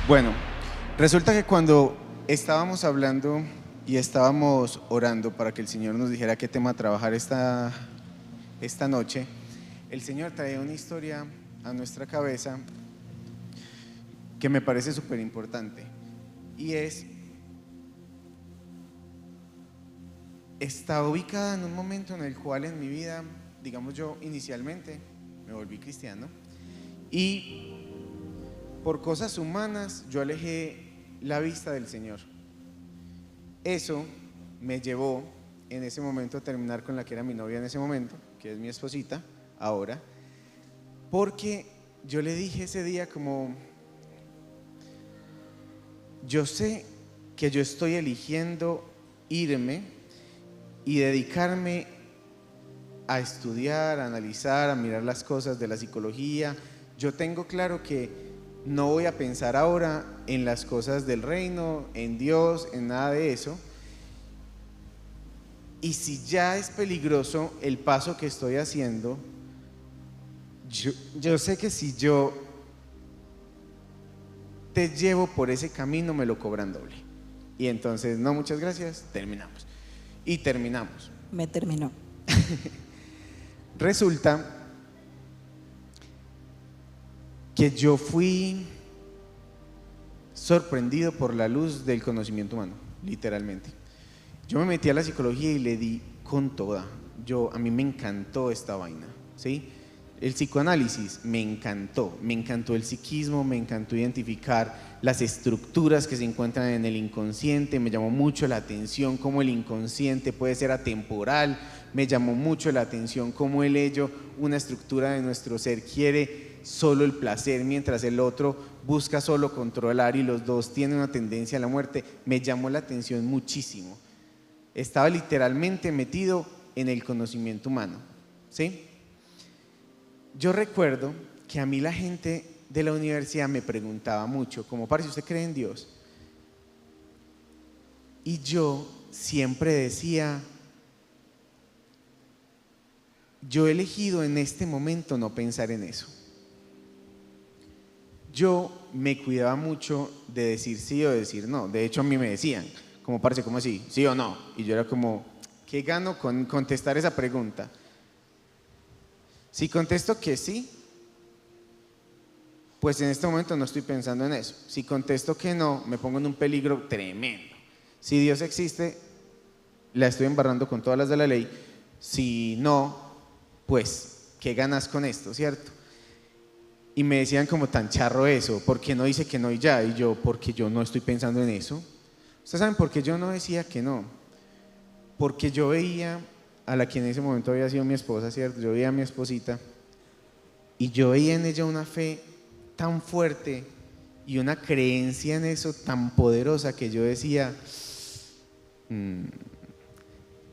Bueno, resulta que cuando estábamos hablando y estábamos orando para que el Señor nos dijera qué tema trabajar esta noche, el Señor trae una historia a nuestra cabeza que me parece súper importante, y está ubicada en un momento en el cual en mi vida, digamos, yo inicialmente me volví cristiano y por cosas humanas yo alejé la vista del Señor. Eso me llevó en ese momento a terminar con la que era mi novia en ese momento, que es mi esposita ahora, porque yo le dije ese día como: yo sé que yo estoy eligiendo irme y dedicarme a estudiar, a analizar, a mirar las cosas de la psicología. Yo tengo claro que no voy a pensar ahora en las cosas del reino, en Dios, en nada de eso. Y si ya es peligroso el paso que estoy haciendo, yo sé que si yo te llevo por ese camino me lo cobran doble. Y entonces, no, muchas gracias, terminamos. Y terminamos. Me terminó. Resulta que yo fui sorprendido por la luz del conocimiento humano, literalmente. Yo me metí a la psicología y le di con toda. A mí me encantó esta vaina, ¿sí? El psicoanálisis me encantó el psiquismo, me encantó identificar las estructuras que se encuentran en el inconsciente. Me llamó mucho la atención cómo el inconsciente puede ser atemporal, me llamó mucho la atención cómo el ello, una estructura de nuestro ser, quiere solo el placer mientras el otro busca solo controlar, y los dos tienen una tendencia a la muerte. Me llamó la atención muchísimo. Estaba literalmente metido en el conocimiento humano, ¿sí? Yo recuerdo que a mí la gente de la universidad me preguntaba mucho, como: parce, ¿usted cree en Dios? Y yo siempre decía: yo he elegido en este momento no pensar en eso. Yo me cuidaba mucho de decir sí o decir no. De hecho, a mí me decían, como: parce, ¿cómo así? ¿Sí o no? Y yo era como: ¿qué gano con contestar esa pregunta? Si contesto que sí, pues en este momento no estoy pensando en eso. Si contesto que no, me pongo en un peligro tremendo. Si Dios existe, la estoy embarrando con todas las de la ley. Si no, pues, ¿qué ganas con esto, cierto? Y me decían como: tan charro eso, ¿por qué no dice que no y ya? Y yo: porque yo no estoy pensando en eso. ¿Ustedes saben por qué yo no decía que no? Porque yo veía a la que en ese momento había sido mi esposa, ¿cierto? Yo veía a mi esposita y yo veía en ella una fe tan fuerte y una creencia en eso tan poderosa que yo decía: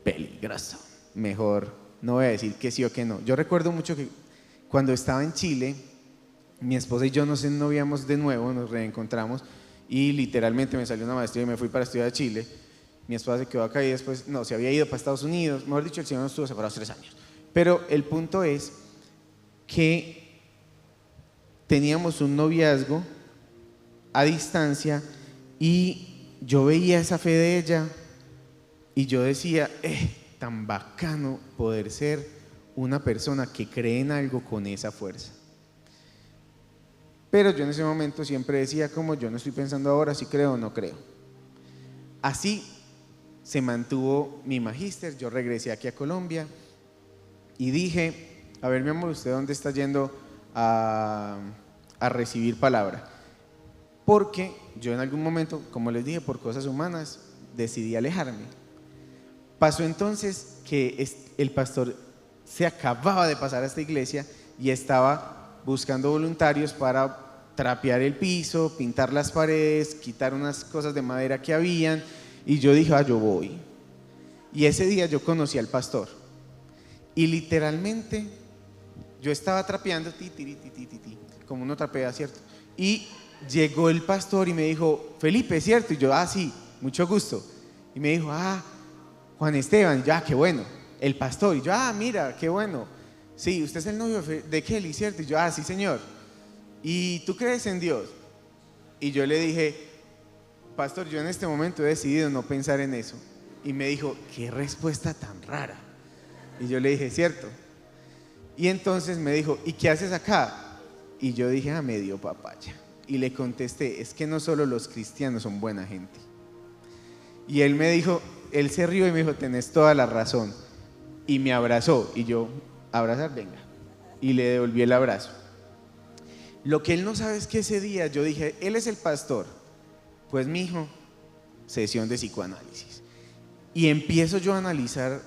peligroso, mejor no voy a decir que sí o que no. Yo recuerdo mucho que cuando estaba en Chile, mi esposa y yo nos noviamos de nuevo, nos reencontramos y literalmente me salió una maestría y me fui para estudiar a Chile. Mi esposa se quedó acá y después, no, se había ido para Estados Unidos. Mejor dicho, el Señor nos estuvo separados 3 años. Pero el punto es que teníamos un noviazgo a distancia y yo veía esa fe de ella y yo decía: tan bacano poder ser una persona que cree en algo con esa fuerza. Pero yo en ese momento siempre decía como: yo no estoy pensando ahora si creo o no creo. Así se mantuvo mi magíster. Yo regresé aquí a Colombia y dije: a ver, mi amor, ¿usted dónde está yendo a recibir palabra? Porque yo en algún momento, como les dije, por cosas humanas, decidí alejarme. Pasó entonces que el pastor se acababa de pasar a esta iglesia y estaba buscando voluntarios para trapear el piso, pintar las paredes, quitar unas cosas de madera que habían. Y yo dije: yo voy. Y ese día yo conocí al pastor Y literalmente yo estaba trapeando, como uno trapea, ¿cierto? Y llegó el pastor y me dijo, Felipe, ¿cierto? Y yo, sí, mucho gusto. Y me dijo, Juan Esteban. Y yo, qué bueno. El pastor. Y yo, mira, qué bueno. Sí, usted es el novio de Kelly, ¿cierto? Y yo, sí, señor. ¿Y tú crees en Dios? Y yo le dije, pastor, yo en este momento he decidido no pensar en eso. Y me dijo, qué respuesta tan rara. Y yo le dije, cierto. Y entonces me dijo, ¿y qué haces acá? Y yo dije, me dio papaya. Y le contesté, es que no solo los cristianos son buena gente. Y él me dijo, él se rió y me dijo, tenés toda la razón. Y me abrazó. Y yo, abrazar, venga. Y le devolví el abrazo. Lo que él no sabe es que ese día yo dije, él es el pastor. Pues mijo, sesión de psicoanálisis. Y empiezo yo a analizar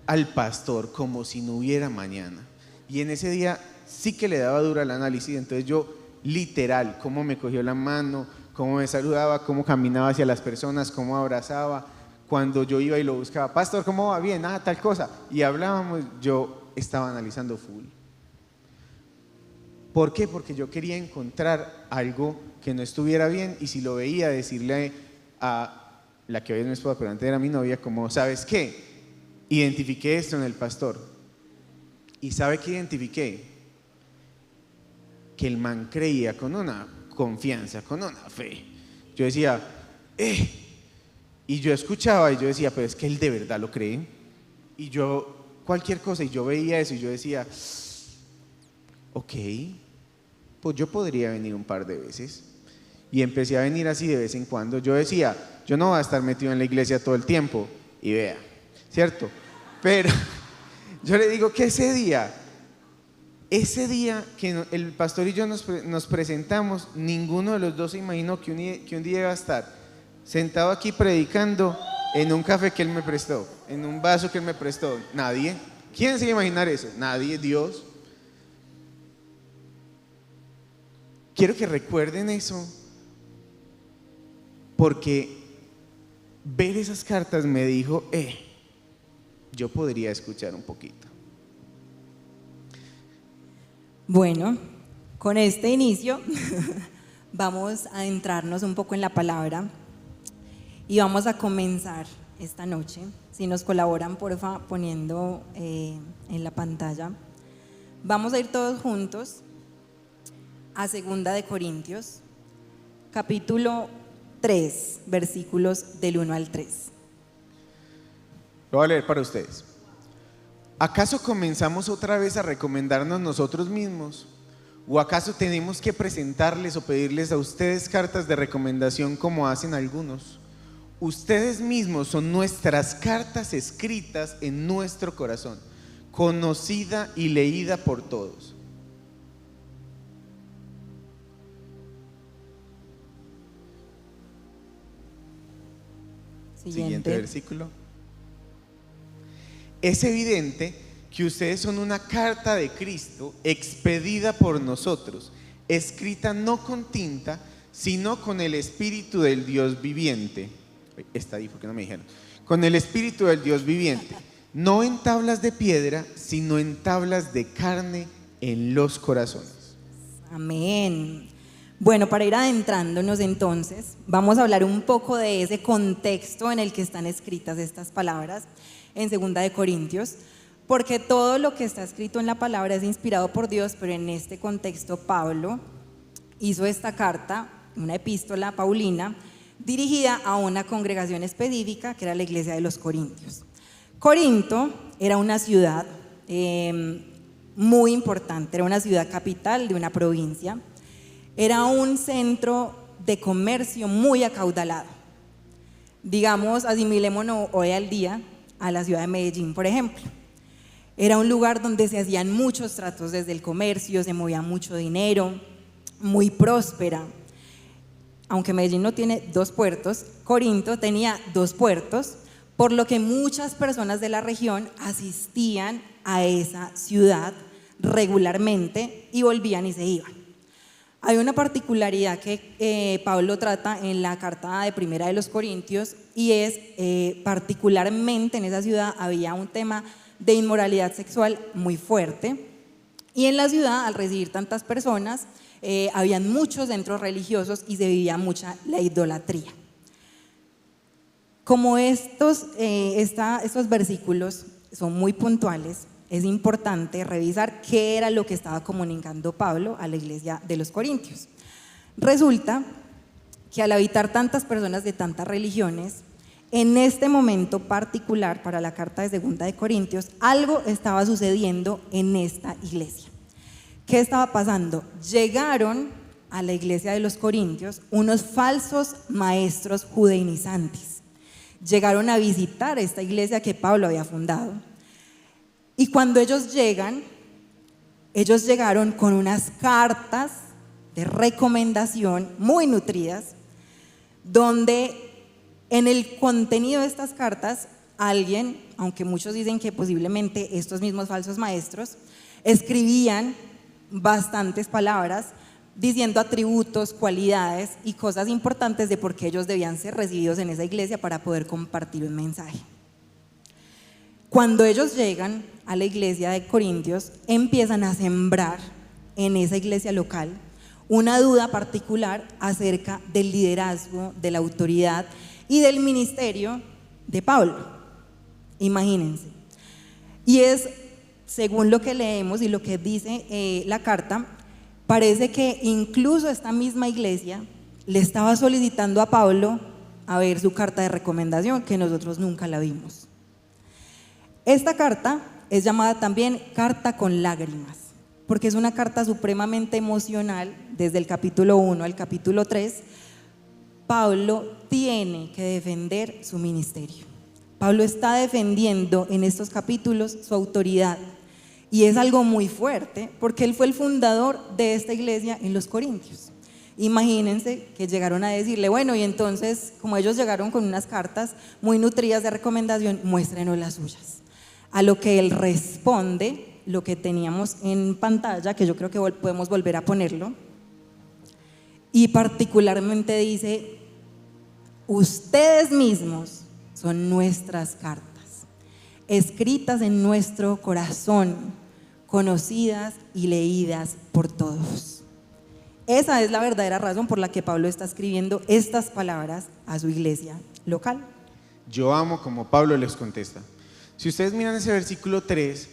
al pastor como si no hubiera mañana. Y en ese día sí que le daba duro el análisis. Entonces yo, literal, cómo me cogió la mano, cómo me saludaba, cómo caminaba hacia las personas, cómo abrazaba. Cuando yo iba y lo buscaba, pastor, ¿cómo va? Bien, tal cosa. Y hablábamos, yo estaba analizando full. ¿Por qué? Porque yo quería encontrar algo que no estuviera bien, y si lo veía, decirle a la que hoy es mi esposa, pero antes era mi novia, como, ¿sabes qué? Identifiqué esto en el pastor. ¿Y sabe qué identifiqué? Que el man creía con una confianza, con una fe. Yo decía, y yo escuchaba y yo decía, pero es que él de verdad lo cree. Y yo, cualquier cosa, y yo veía eso y yo decía, ok, pues yo podría venir un par de veces. Y empecé a venir así de vez en cuando. Yo decía, yo no voy a estar metido en la iglesia todo el tiempo. Y vea, ¿cierto? Pero yo le digo que ese día que el pastor y yo nos presentamos, ninguno de los dos se imaginó que un día iba a estar sentado aquí predicando en un café que él me prestó, en un vaso que él me prestó. Nadie. ¿Quién se iba a imaginar eso? Nadie. Dios. Quiero que recuerden eso, porque ver esas cartas me dijo, yo podría escuchar un poquito. Bueno, con este inicio vamos a entrarnos un poco en la palabra y vamos a comenzar esta noche. Si nos colaboran, porfa, poniendo en la pantalla. Vamos a ir todos juntos a 2 de Corintios, capítulo 3, versículos del 1 al 3. Lo voy a leer para ustedes. ¿Acaso comenzamos otra vez a recomendarnos nosotros mismos? ¿O acaso tenemos que presentarles o pedirles a ustedes cartas de recomendación como hacen algunos? Ustedes mismos son nuestras cartas escritas en nuestro corazón, conocida y leída por todos. Siguiente versículo. Es evidente que ustedes son una carta de Cristo expedida por nosotros, escrita no con tinta, sino con el Espíritu del Dios viviente. Está ahí, ¿por qué no me dijeron? Con el Espíritu del Dios viviente, no en tablas de piedra, sino en tablas de carne en los corazones. Amén. Bueno, para ir adentrándonos entonces, vamos a hablar un poco de ese contexto en el que están escritas estas palabras en 2 de Corintios, porque todo lo que está escrito en la palabra es inspirado por Dios, pero en este contexto Pablo hizo esta carta, una epístola paulina, dirigida a una congregación específica que era la iglesia de los Corintios. Corinto era una ciudad muy importante, era una ciudad capital de una provincia, era un centro de comercio muy acaudalado. Digamos, asimilémonos hoy al día a la ciudad de Medellín, por ejemplo. Era un lugar donde se hacían muchos tratos desde el comercio, se movía mucho dinero, muy próspera. Aunque Medellín no tiene 2 puertos, Corinto tenía 2 puertos, por lo que muchas personas de la región asistían a esa ciudad regularmente y volvían y se iban. Hay una particularidad que Pablo trata en la carta de primera de los Corintios, y es particularmente en esa ciudad había un tema de inmoralidad sexual muy fuerte. Y en la ciudad, al residir tantas personas, habían muchos centros religiosos y se vivía mucha la idolatría. Como estos versículos son muy puntuales, es importante revisar qué era lo que estaba comunicando Pablo a la iglesia de los Corintios. Resulta que al habitar tantas personas de tantas religiones, en este momento particular para la carta de Segunda de Corintios, algo estaba sucediendo en esta iglesia. ¿Qué estaba pasando? Llegaron a la iglesia de los Corintios unos falsos maestros judaizantes. Llegaron a visitar esta iglesia que Pablo había fundado. Y cuando ellos llegaron con unas cartas de recomendación muy nutridas, donde en el contenido de estas cartas alguien, aunque muchos dicen que posiblemente estos mismos falsos maestros, escribían bastantes palabras diciendo atributos, cualidades y cosas importantes de por qué ellos debían ser recibidos en esa iglesia para poder compartir un mensaje. Cuando ellos llegan a la iglesia de Corintios, empiezan a sembrar en esa iglesia local una duda particular acerca del liderazgo, de la autoridad y del ministerio de Pablo. Imagínense. Y es, según lo que leemos y lo que dice la carta, parece que incluso esta misma iglesia le estaba solicitando a Pablo a ver su carta de recomendación, que nosotros nunca la vimos. Esta carta es llamada también carta con lágrimas, porque es una carta supremamente emocional. Desde el capítulo 1 al capítulo 3, Pablo tiene que defender su ministerio. Pablo está defendiendo en estos capítulos su autoridad, y es algo muy fuerte porque él fue el fundador de esta iglesia en los Corintios. Imagínense que llegaron a decirle, bueno, y entonces, como ellos llegaron con unas cartas muy nutridas de recomendación, muéstrenos las suyas. A lo que él responde, lo que teníamos en pantalla, que yo creo que podemos volver a ponerlo, y particularmente dice: ustedes mismos son nuestras cartas, escritas en nuestro corazón, conocidas y leídas por todos. Esa es la verdadera razón por la que Pablo está escribiendo estas palabras a su iglesia local. Yo amo como Pablo les contesta. Si ustedes miran ese versículo 3,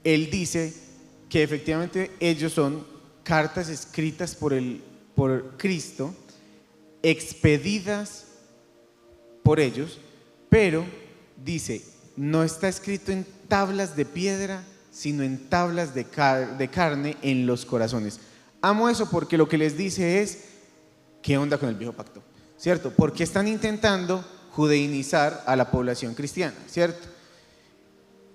él dice que efectivamente ellos son cartas escritas por Cristo, expedidas por ellos, pero dice, no está escrito en tablas de piedra, sino en tablas de carne en los corazones. Amo eso porque lo que les dice es, ¿qué onda con el viejo pacto? ¿Cierto? Porque están intentando judaizar a la población cristiana, ¿cierto?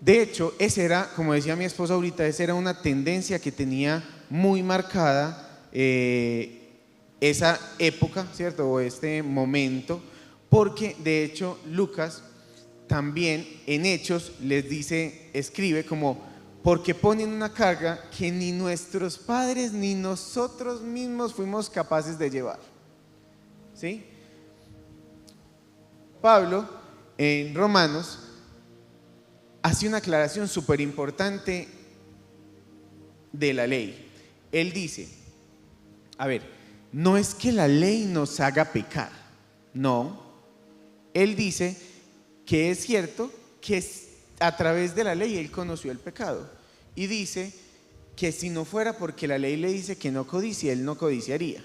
De hecho, ese era, como decía mi esposa ahorita, esa era una tendencia que tenía muy marcada esa época, ¿cierto? O este momento, porque de hecho Lucas también en Hechos les dice, escribe como, porque ponen una carga que ni nuestros padres ni nosotros mismos fuimos capaces de llevar. ¿Sí? Pablo en Romanos hace una aclaración súper importante de la ley. Él dice, a ver, no es que la ley nos haga pecar, no. Él dice que es cierto que a través de la ley él conoció el pecado, y dice que si no fuera porque la ley le dice que no codicie, él no codiciaría.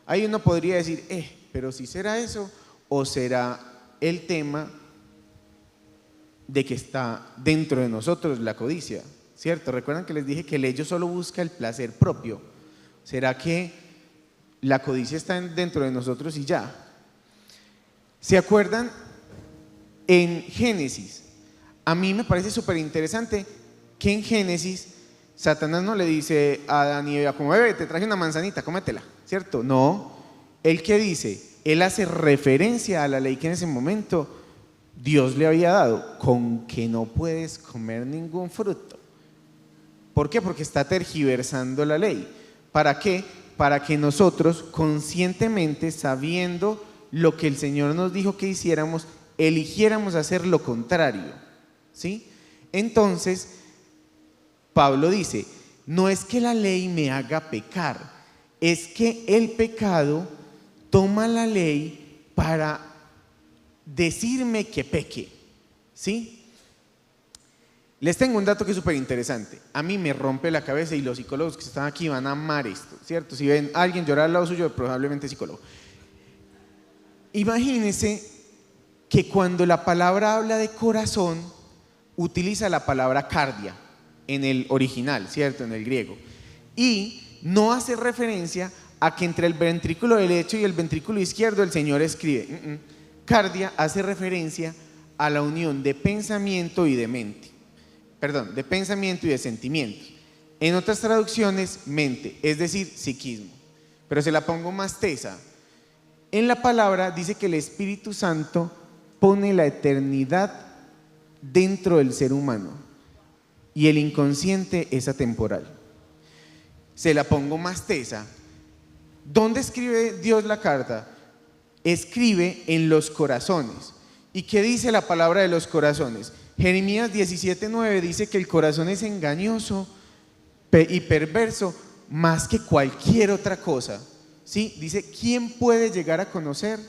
Ahí uno podría decir, pero si será eso, o será el tema de que está dentro de nosotros la codicia, ¿cierto? Recuerdan que les dije que el ello solo busca el placer propio. ¿Será que la codicia está dentro de nosotros y ya? ¿Se acuerdan? En Génesis, a mí me parece súper interesante que en Génesis Satanás no le dice a Adán y Eva como, bebé, te traje una manzanita, cómetela, ¿cierto? No, él ¿qué dice? Él hace referencia a la ley que en ese momento Dios le había dado, con que no puedes comer ningún fruto. ¿Por qué? Porque está tergiversando la ley. ¿Para qué? Para que nosotros conscientemente, sabiendo lo que el Señor nos dijo que hiciéramos, eligiéramos hacer lo contrario, ¿sí? Entonces, Pablo dice, no es que la ley me haga pecar, es que el pecado toma la ley para decirme que peque, ¿sí? Les tengo un dato que es súper interesante. A mí me rompe la cabeza y los psicólogos que están aquí van a amar esto, ¿cierto? Si ven a alguien llorar al lado suyo, probablemente es psicólogo. Imagínense que cuando la palabra habla de corazón, utiliza la palabra cardia en el original, ¿cierto? En el griego. Y no hace referencia a que entre el ventrículo derecho y el ventrículo izquierdo el Señor escribe. Cardia hace referencia a la unión de pensamiento y de mente. Perdón, de pensamiento y de sentimientos. En otras traducciones, mente, es decir, psiquismo. Pero se la pongo más tesa. En la palabra dice que el Espíritu Santo pone la eternidad dentro del ser humano y el inconsciente es atemporal. Se la pongo más tesa. ¿Dónde escribe Dios la carta? Escribe en los corazones. ¿Y qué dice la palabra de los corazones? Jeremías 17:9 dice que el corazón es engañoso y perverso más que cualquier otra cosa. ¿Sí? Dice, ¿quién puede llegar a conocer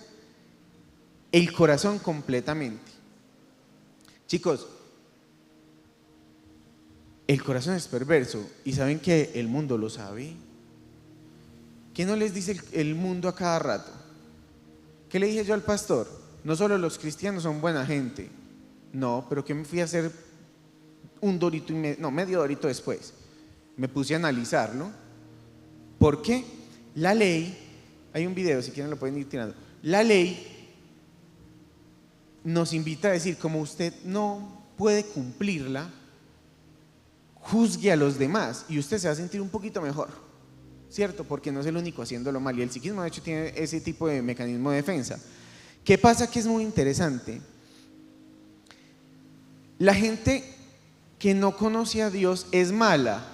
el corazón completamente? Chicos, el corazón es perverso y saben que el mundo lo sabe. ¿Qué no les dice el mundo a cada rato? ¿Qué le dije yo al pastor? No solo los cristianos son buena gente. No, pero ¿qué me fui a hacer un dorito y medio dorito después? Me puse a analizarlo. ¿Por qué? La ley, hay un video, si quieren lo pueden ir tirando. La ley nos invita a decir, como usted no puede cumplirla, juzgue a los demás y usted se va a sentir un poquito mejor, ¿cierto? Porque no es el único haciéndolo mal y el psiquismo de hecho tiene ese tipo de mecanismo de defensa. ¿Qué pasa? Que es muy interesante. La gente que no conoce a Dios es mala.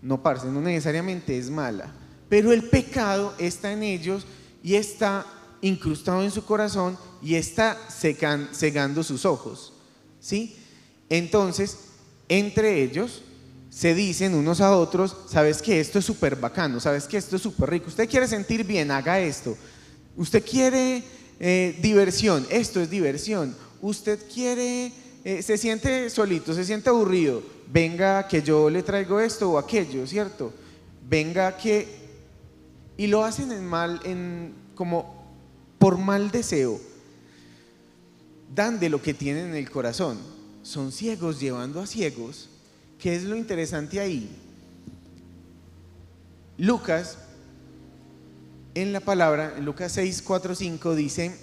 No, parce, no necesariamente es mala, pero el pecado está en ellos y está incrustado en su corazón y está cegando sus ojos, ¿sí? Entonces, entre ellos se dicen unos a otros, sabes que esto es súper bacano, sabes que esto es súper rico, usted quiere sentir bien, haga esto, usted quiere diversión, esto es diversión, usted quiere, se siente solito, se siente aburrido, venga que yo le traigo esto o aquello, ¿cierto? Venga que... Y lo hacen como por mal deseo, dan de lo que tienen en el corazón, son ciegos llevando a ciegos. ¿Qué es lo interesante ahí? Lucas, en la palabra, en Lucas 6, 4, 5 dice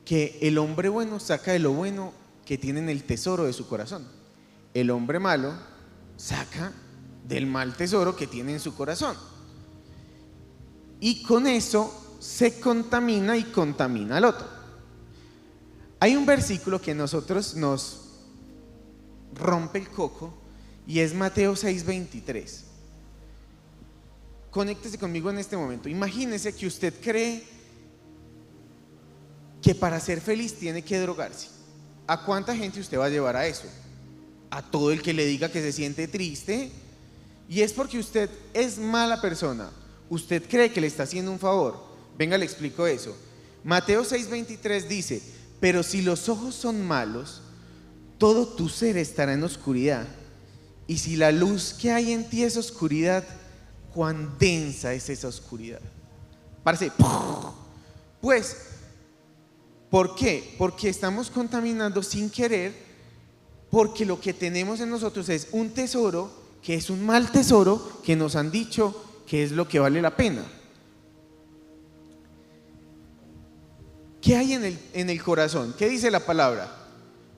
que el hombre bueno saca de lo bueno que tiene en el tesoro de su corazón. El hombre malo saca del mal tesoro que tiene en su corazón. Y con eso se contamina y contamina al otro. Hay un versículo que a nosotros nos rompe el coco y es Mateo 6:23. Conéctese conmigo en este momento. Imagínese que usted cree que para ser feliz tiene que drogarse. ¿A cuánta gente usted va a llevar a eso? A todo el que le diga que se siente triste, y es porque usted es mala persona. Usted cree que le está haciendo un favor. Venga, le explico eso. Mateo 6:23 dice: pero si los ojos son malos, todo tu ser estará en oscuridad. Y si la luz que hay en ti es oscuridad, ¿cuán densa es esa oscuridad? Parece, pues, ¿por qué? Porque estamos contaminando sin querer, porque lo que tenemos en nosotros es un tesoro, que es un mal tesoro, que nos han dicho que es lo que vale la pena. ¿Qué hay en el corazón? ¿Qué dice la palabra?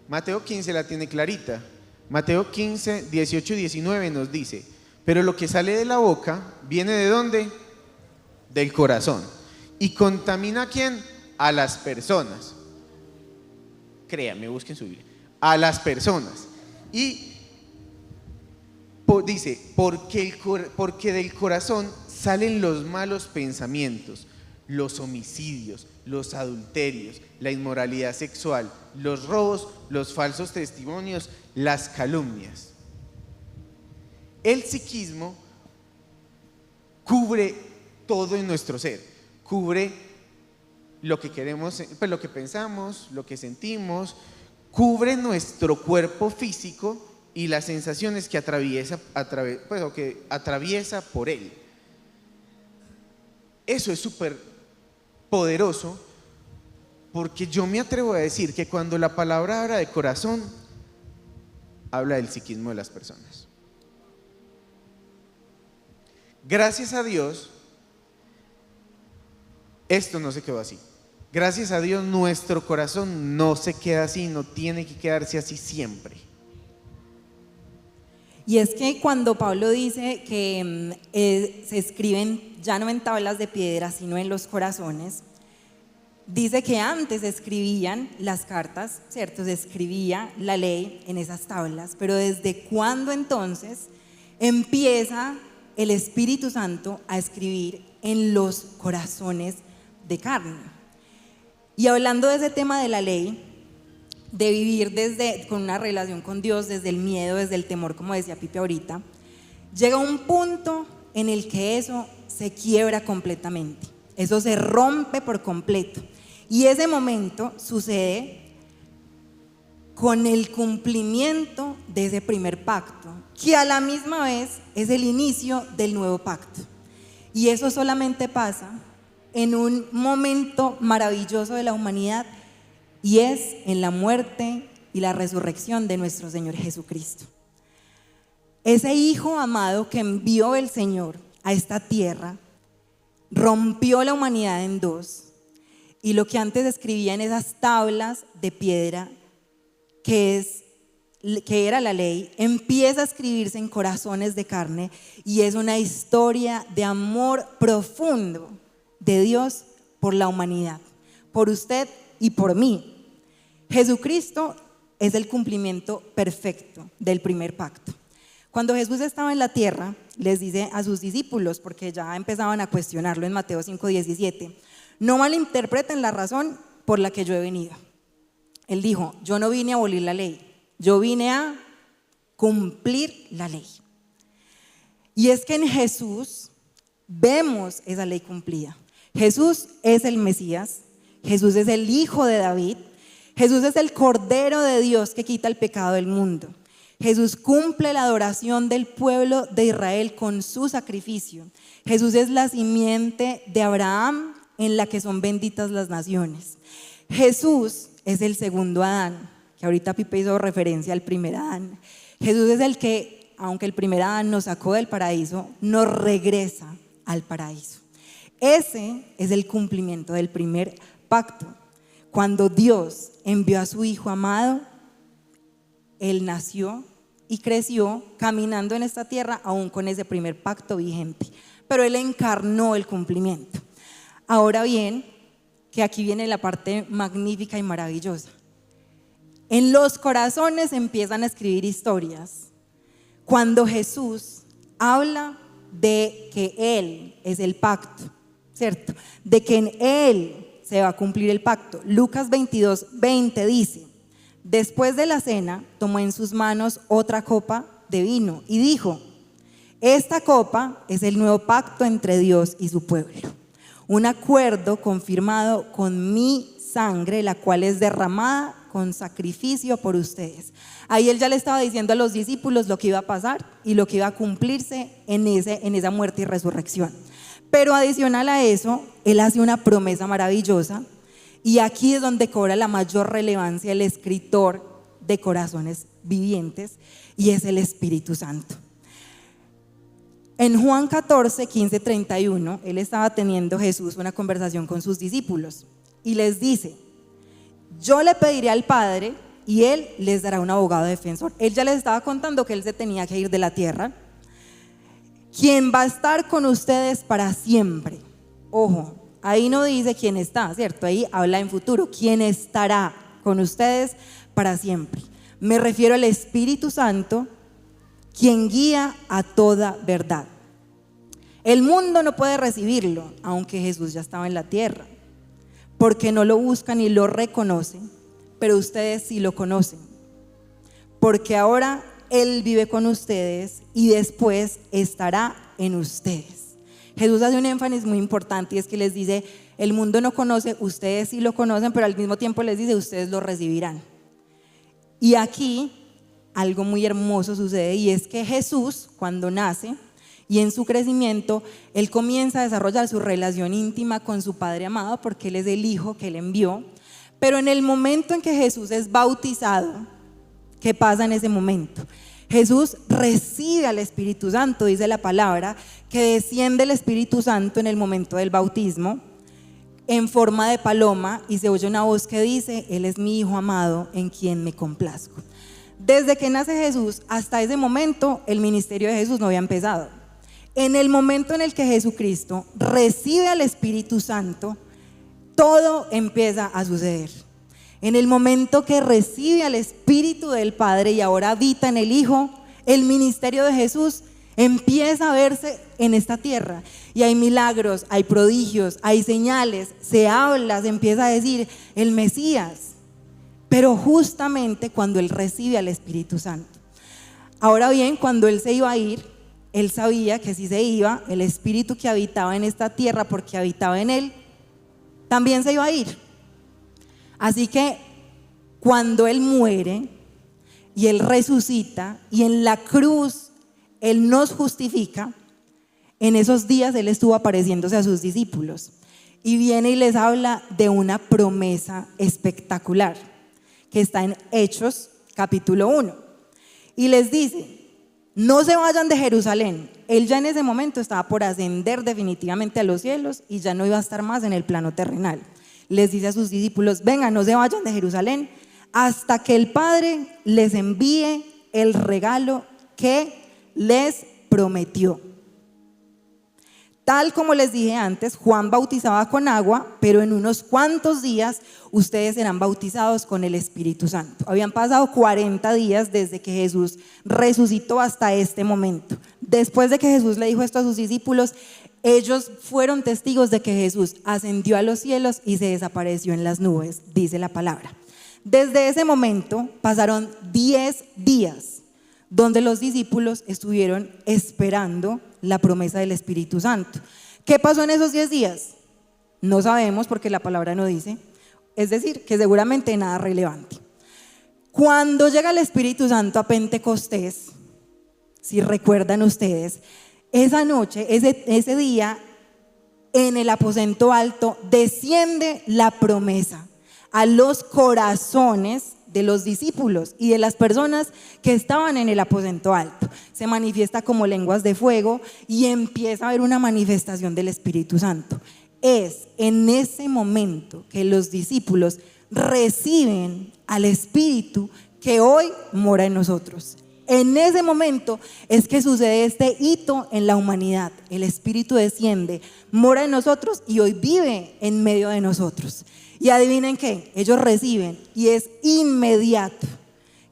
Mateo 15 la tiene clarita. Mateo 15, 18 y 19 nos dice: pero lo que sale de la boca viene ¿de dónde? Del corazón. ¿Y contamina a quién? A las personas. Créanme, busquen su Biblia. A las personas. Y dice, porque del corazón salen los malos pensamientos, los homicidios, los adulterios, la inmoralidad sexual, los robos, los falsos testimonios, las calumnias. El psiquismo cubre todo en nuestro ser, cubre lo que queremos, pues lo que pensamos, lo que sentimos, cubre nuestro cuerpo físico y las sensaciones que atraviesa por él. Eso es súper poderoso, porque yo me atrevo a decir que cuando la palabra habla de corazón, habla del psiquismo de las personas. Gracias a Dios, esto no se quedó así. Gracias a Dios, nuestro corazón no se queda así, no tiene que quedarse así siempre. Y es que cuando Pablo dice que se escriben ya no en tablas de piedra, sino en los corazones, dice que antes se escribían las cartas, ¿cierto? Se escribía la ley en esas tablas, pero ¿desde cuándo entonces empieza el Espíritu Santo a escribir en los corazones de carne? Y hablando de ese tema de la ley, de vivir con una relación con Dios, desde el miedo, desde el temor, como decía Pipe ahorita, llega un punto en el que eso se quiebra completamente, eso se rompe por completo. Y ese momento sucede con el cumplimiento de ese primer pacto, que a la misma vez es el inicio del nuevo pacto. Y eso solamente pasa en un momento maravilloso de la humanidad, y es en la muerte y la resurrección de nuestro Señor Jesucristo. Ese Hijo amado que envió el Señor a esta tierra rompió la humanidad en dos, y lo que antes escribía en esas tablas de piedra, que era la ley, empieza a escribirse en corazones de carne, y es una historia de amor profundo de Dios por la humanidad, por usted y por mí. Jesucristo es el cumplimiento perfecto del primer pacto. Cuando Jesús estaba en la tierra, les dice a sus discípulos, porque ya empezaban a cuestionarlo en Mateo 5:17, no malinterpreten la razón por la que yo he venido. Él dijo, yo no vine a abolir la ley, yo vine a cumplir la ley. Y es que en Jesús vemos esa ley cumplida. Jesús es el Mesías, Jesús es el Hijo de David, Jesús es el Cordero de Dios que quita el pecado del mundo. Jesús cumple la adoración del pueblo de Israel con su sacrificio. Jesús es la simiente de Abraham en la que son benditas las naciones. Jesús es el segundo Adán, que ahorita Pipe hizo referencia al primer Adán. Jesús es el que, aunque el primer Adán nos sacó del paraíso, nos regresa al paraíso. Ese es el cumplimiento del primer pacto. Cuando Dios envió a su Hijo amado, Él nació y creció caminando en esta tierra aún con ese primer pacto vigente, pero Él encarnó el cumplimiento. Ahora bien, que aquí viene la parte magnífica y maravillosa. En los corazones empiezan a escribir historias. Cuando Jesús habla de que Él es el pacto, ¿cierto? De que en Él se va a cumplir el pacto. Lucas 22:20 dice, después de la cena, tomó en sus manos otra copa de vino y dijo, esta copa es el nuevo pacto entre Dios y su pueblo, un acuerdo confirmado con mi sangre, la cual es derramada con sacrificio por ustedes. Ahí Él ya le estaba diciendo a los discípulos lo que iba a pasar y lo que iba a cumplirse en esa muerte y resurrección. Pero adicional a eso, Él hace una promesa maravillosa, y aquí es donde cobra la mayor relevancia el escritor de corazones vivientes, y es el Espíritu Santo. En Juan 14:15-31, Él estaba teniendo, Jesús, una conversación con sus discípulos y les dice, yo le pediré al Padre y Él les dará un abogado defensor. Él ya les estaba contando que Él se tenía que ir de la tierra, quien va a estar con ustedes para siempre. Ojo, ahí no dice quién está, ¿cierto? Ahí habla en futuro, quién estará con ustedes para siempre. Me refiero al Espíritu Santo, quien guía a toda verdad. El mundo no puede recibirlo, aunque Jesús ya estaba en la tierra, porque no lo buscan ni lo reconocen, pero ustedes sí lo conocen, porque ahora Él vive con ustedes y después estará en ustedes. Jesús hace un énfasis muy importante y es que les dice, el mundo no conoce, ustedes sí lo conocen, pero al mismo tiempo les dice, ustedes lo recibirán. Y aquí algo muy hermoso sucede y es que Jesús, cuando nace y en su crecimiento, Él comienza a desarrollar su relación íntima con su Padre amado porque Él es el Hijo que Él envió. Pero en el momento en que Jesús es bautizado, ¿qué pasa en ese momento? Jesús recibe al Espíritu Santo, dice la palabra, que desciende el Espíritu Santo en el momento del bautismo en forma de paloma y se oye una voz que dice, Él es mi Hijo amado en quien me complazco. Desde que nace Jesús hasta ese momento el ministerio de Jesús no había empezado. En el momento en el que Jesucristo recibe al Espíritu Santo, todo empieza a suceder. En el momento que recibe al Espíritu del Padre y ahora habita en el Hijo, el ministerio de Jesús empieza a verse en esta tierra. Y hay milagros, hay prodigios, hay señales, se habla, se empieza a decir el Mesías. Pero justamente cuando Él recibe al Espíritu Santo. Ahora bien, cuando Él se iba a ir, Él sabía que si se iba, el Espíritu que habitaba en esta tierra, porque habitaba en Él, también se iba a ir. Así que cuando Él muere y Él resucita y en la cruz Él nos justifica, en esos días Él estuvo apareciéndose a sus discípulos y viene y les habla de una promesa espectacular que está en Hechos capítulo 1 y les dice, no se vayan de Jerusalén. Él ya en ese momento estaba por ascender definitivamente a los cielos y ya no iba a estar más en el plano terrenal. Les dice a sus discípulos, vengan, no se vayan de Jerusalén hasta que el Padre les envíe el regalo que les prometió. Tal como les dije antes, Juan bautizaba con agua, pero en unos cuantos días ustedes serán bautizados con el Espíritu Santo. Habían pasado 40 días desde que Jesús resucitó hasta este momento. Después de que Jesús le dijo esto a sus discípulos, ellos fueron testigos de que Jesús ascendió a los cielos y se desapareció en las nubes, dice la palabra. Desde ese momento pasaron 10 días donde los discípulos estuvieron esperando la promesa del Espíritu Santo. ¿Qué pasó en esos 10 días? No sabemos porque la palabra no dice, es decir, que seguramente nada relevante. Cuando llega el Espíritu Santo a Pentecostés, si recuerdan ustedes, esa noche, ese día, en el aposento alto, desciende la promesa a los corazones de los discípulos y de las personas que estaban en el aposento alto. Se manifiesta como lenguas de fuego y empieza a haber una manifestación del Espíritu Santo. Es en ese momento que los discípulos reciben al Espíritu que hoy mora en nosotros. En ese momento es que sucede este hito en la humanidad. El Espíritu desciende, mora en nosotros y hoy vive en medio de nosotros. Y adivinen qué, ellos reciben y es inmediato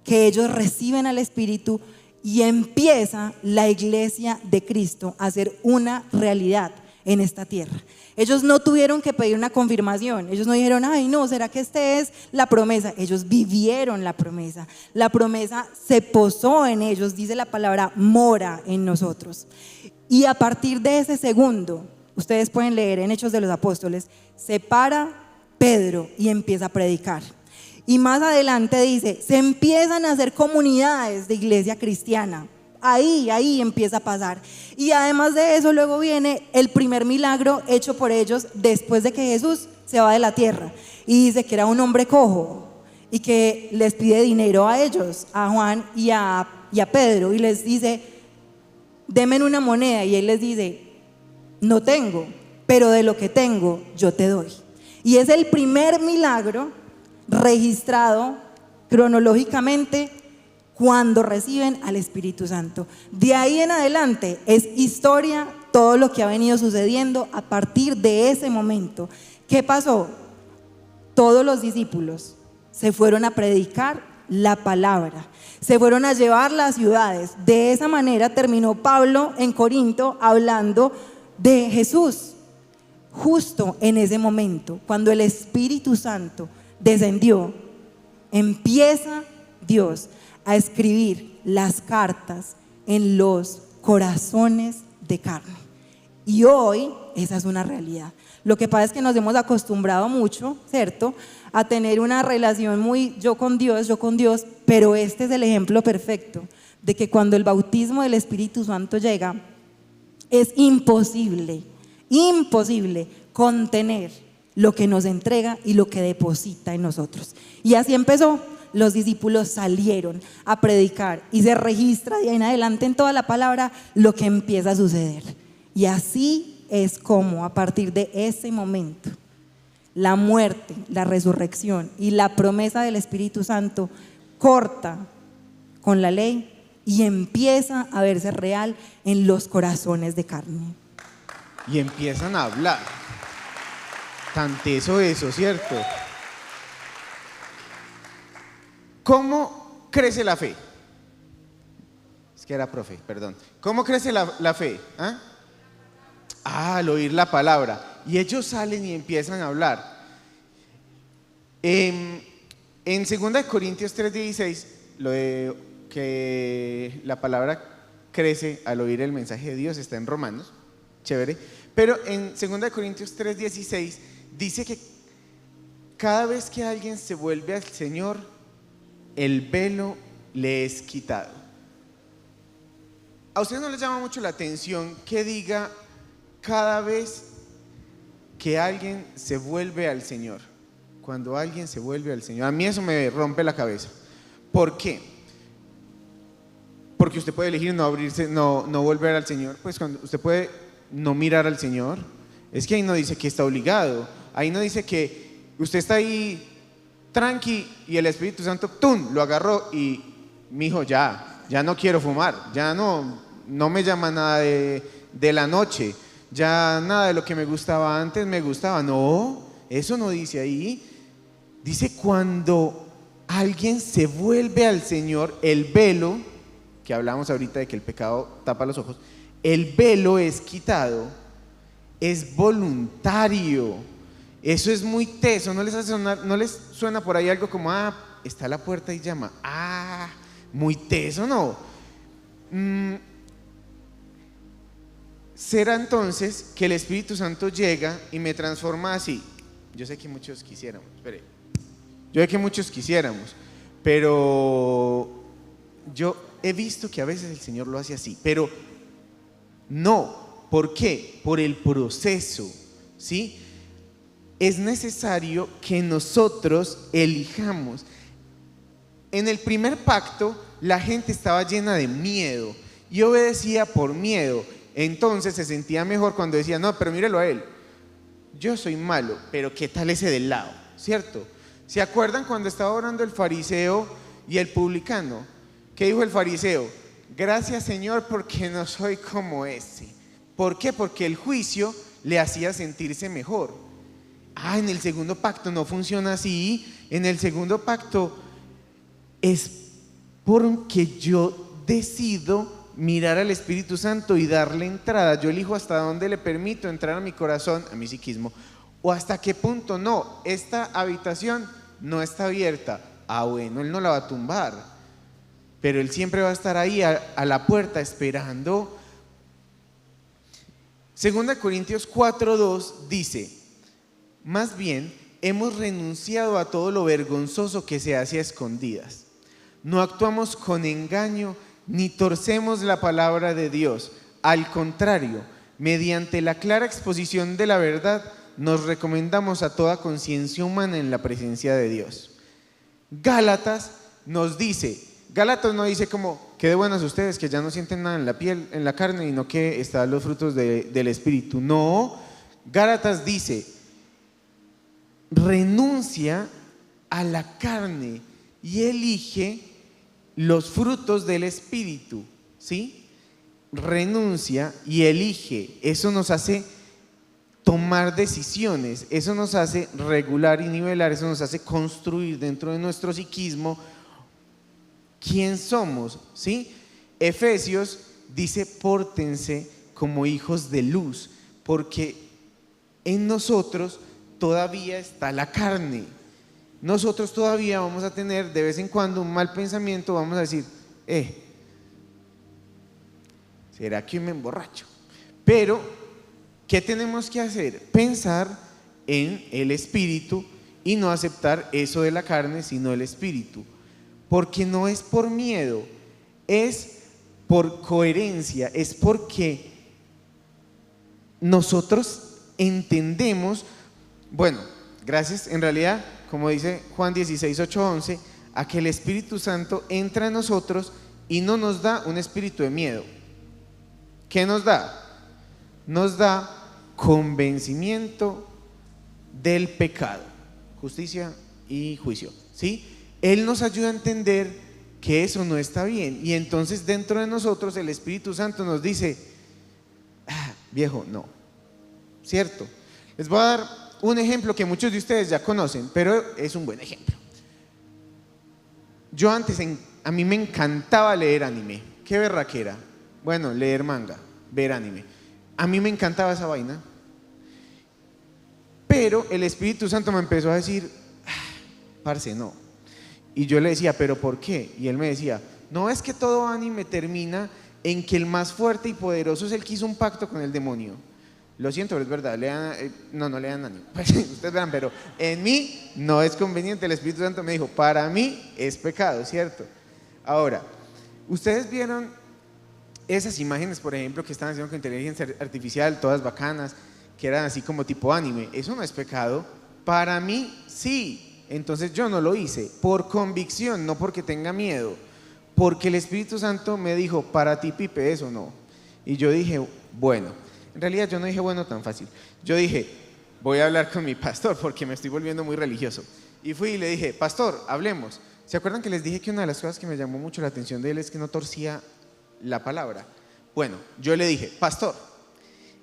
que ellos reciben al Espíritu y empieza la iglesia de Cristo a ser una realidad en esta tierra. Ellos no tuvieron que pedir una confirmación, ellos no dijeron, ay no, ¿será que esta es la promesa? Ellos vivieron la promesa se posó en ellos, dice la palabra, mora en nosotros. Y a partir de ese segundo, ustedes pueden leer en Hechos de los Apóstoles, se para Pedro y empieza a predicar. Y más adelante dice, se empiezan a hacer comunidades de iglesia cristiana. Ahí empieza a pasar. Y además de eso, luego viene el primer milagro hecho por ellos después de que Jesús se va de la tierra. Y dice que era un hombre cojo y que les pide dinero a ellos, a Juan y a Pedro. Y les dice, denme una moneda. Y él les dice, no tengo, pero de lo que tengo yo te doy. Y es el primer milagro registrado cronológicamente cuando reciben al Espíritu Santo. De ahí en adelante es historia todo lo que ha venido sucediendo a partir de ese momento. ¿Qué pasó? Todos los discípulos se fueron a predicar la palabra, se fueron a llevar las ciudades. De esa manera terminó Pablo en Corinto hablando de Jesús. Justo en ese momento, cuando el Espíritu Santo descendió, empieza Dios a escribir las cartas en los corazones de carne. Y hoy esa es una realidad. Lo que pasa es que nos hemos acostumbrado mucho, ¿cierto?, a tener una relación muy yo con Dios, pero este es el ejemplo perfecto de que cuando el bautismo del Espíritu Santo llega, es imposible contener lo que nos entrega y lo que deposita en nosotros. Y así empezó. Los discípulos salieron a predicar y se registra de ahí en adelante en toda la palabra lo que empieza a suceder. Y así es como a partir de ese momento la muerte, la resurrección y la promesa del Espíritu Santo corta con la ley y empieza a verse real en los corazones de carne. Y empiezan a hablar. Tan teso eso, ¿cierto? ¿Cómo crece la fe? Es que era profe, perdón. ¿Cómo crece la fe? Al oír la palabra. Y ellos salen y empiezan a hablar. En 2 Corintios 3:16, lo de que la palabra crece al oír el mensaje de Dios está en Romanos, chévere. Pero en 2 Corintios 3:16 dice que cada vez que alguien se vuelve al Señor, el velo le es quitado. ¿A ustedes no les llama mucho la atención que diga cada vez que alguien se vuelve al Señor? Cuando alguien se vuelve al Señor, a mí eso me rompe la cabeza. ¿Por qué? Porque usted puede elegir no abrirse, no volver al Señor. Pues cuando usted puede no mirar al Señor, es que ahí no dice que está obligado, ahí no dice que usted está ahí tranqui y el Espíritu Santo ¡tum!, lo agarró y mijo, ya no quiero fumar, ya no me llama nada de la noche, ya nada de lo que me gustaba antes me gustaba. No, eso no dice ahí. Dice cuando alguien se vuelve al Señor, el velo, que hablamos ahorita de que el pecado tapa los ojos, el velo es quitado, es voluntario. Eso es muy teso, ¿no les suena por ahí algo como, está la puerta y llama? Muy teso, ¿no? Será entonces que el Espíritu Santo llega y me transforma así. Yo sé que muchos quisiéramos, pero yo he visto que a veces el Señor lo hace así, pero no. ¿Por qué? Por el proceso, ¿sí? Es necesario que nosotros elijamos. En el primer pacto, la gente estaba llena de miedo y obedecía por miedo. Entonces se sentía mejor cuando decía, no, pero mírelo a él, yo soy malo, pero ¿qué tal ese del lado? ¿Cierto? ¿Se acuerdan cuando estaba orando el fariseo y el publicano? ¿Qué dijo el fariseo? Gracias, Señor, porque no soy como ese. ¿Por qué? Porque el juicio le hacía sentirse mejor. En el segundo pacto no funciona así. En el segundo pacto es porque yo decido mirar al Espíritu Santo y darle entrada. Yo elijo hasta dónde le permito entrar a mi corazón, a mi psiquismo, o hasta qué punto no. Esta habitación no está abierta. Bueno, Él no la va a tumbar, pero Él siempre va a estar ahí a la puerta esperando. 2 Corintios 4:2 dice: más bien hemos renunciado a todo lo vergonzoso que se hace a escondidas. No actuamos con engaño ni torcemos la palabra de Dios. Al contrario, mediante la clara exposición de la verdad, nos recomendamos a toda conciencia humana en la presencia de Dios. Gálatas nos dice, Gálatas no dice como, qué de buenas ustedes que ya no sienten nada en la piel, en la carne, y no que están los frutos del Espíritu. No, Gálatas dice, renuncia a la carne y elige los frutos del Espíritu, ¿sí? Renuncia y elige. Eso nos hace tomar decisiones, eso nos hace regular y nivelar, eso nos hace construir dentro de nuestro psiquismo quién somos, ¿sí? Efesios dice, pórtense como hijos de luz, porque en nosotros todavía está la carne. Nosotros todavía vamos a tener de vez en cuando un mal pensamiento, vamos a decir, ¿será que me emborracho? Pero, ¿qué tenemos que hacer? Pensar en el espíritu y no aceptar eso de la carne, sino el espíritu. Porque no es por miedo, es por coherencia, es porque nosotros entendemos, bueno, gracias, en realidad, como dice Juan 16, 8, 11, a que el Espíritu Santo entra en nosotros y no nos da un espíritu de miedo. ¿Qué nos da? Nos da convencimiento del pecado, justicia y juicio, ¿sí? Él nos ayuda a entender que eso no está bien, y entonces dentro de nosotros el Espíritu Santo nos dice, viejo, no, ¿cierto? Les voy a dar un ejemplo que muchos de ustedes ya conocen, pero es un buen ejemplo. Yo antes, a mí me encantaba leer anime. ¿Qué berraquera? Bueno, leer manga, ver anime. A mí me encantaba esa vaina. Pero el Espíritu Santo me empezó a decir, parce, no. Y yo le decía, ¿pero por qué? Y él me decía, no, es que todo anime termina en que el más fuerte y poderoso es el que hizo un pacto con el demonio. Lo siento, pero es verdad, no lean anime. Ustedes verán, pero en mí no es conveniente. El Espíritu Santo me dijo, para mí es pecado, ¿cierto? Ahora, ustedes vieron esas imágenes, por ejemplo, que están haciendo con inteligencia artificial, todas bacanas, que eran así como tipo anime. Eso no es pecado. Para mí, sí. Entonces yo no lo hice por convicción, no porque tenga miedo, porque el Espíritu Santo me dijo, para ti, Pipe, eso no. Y yo dije, bueno. En realidad yo no dije bueno tan fácil. Yo dije, voy a hablar con mi pastor porque me estoy volviendo muy religioso. Y fui y le dije, pastor, hablemos. ¿Se acuerdan que les dije que una de las cosas que me llamó mucho la atención de él es que no torcía la palabra? Bueno, yo le dije, pastor,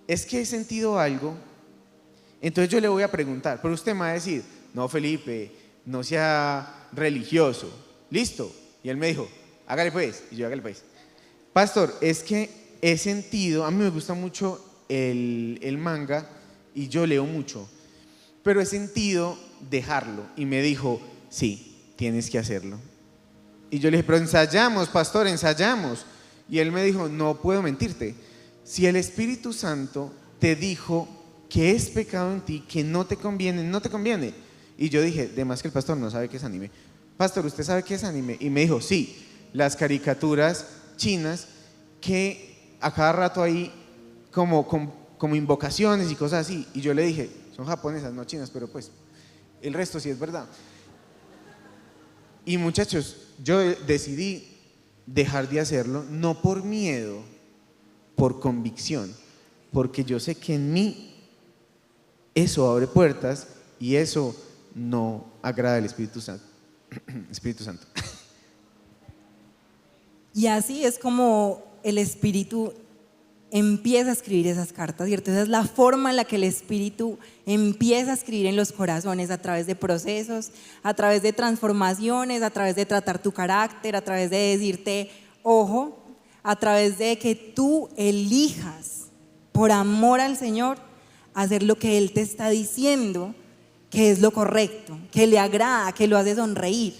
es que he sentido algo, entonces yo le voy a preguntar, pero usted me va a decir, no, Felipe, no sea religioso. ¿Listo? Y él me dijo, hágale pues. Y yo, hágale pues. Pastor, es que he sentido, a mí me gusta mucho el manga y yo leo mucho, pero he sentido dejarlo. Y me dijo, sí, tienes que hacerlo. Y yo le dije, pero ensayamos, pastor, ensayamos. Y él me dijo, no puedo mentirte. Si el Espíritu Santo te dijo que es pecado en ti, que no te conviene, no te conviene. Y yo dije, de más que el pastor no sabe qué es anime. Pastor, ¿usted sabe qué es anime? Y me dijo, sí, las caricaturas chinas que a cada rato hay como invocaciones y cosas así. Y yo le dije, son japonesas, no chinas, pero pues el resto sí es verdad. Y muchachos, yo decidí dejar de hacerlo, no por miedo, por convicción, porque yo sé que en mí eso abre puertas y eso no agrada al Espíritu Santo. Espíritu Santo. Y así es como el Espíritu empieza a escribir esas cartas, ¿cierto? Esa es la forma en la que el Espíritu empieza a escribir en los corazones, a través de procesos, a través de transformaciones, a través de tratar tu carácter, a través de decirte, ojo, a través de que tú elijas por amor al Señor hacer lo que Él te está diciendo que es lo correcto, que le agrada, que lo hace sonreír.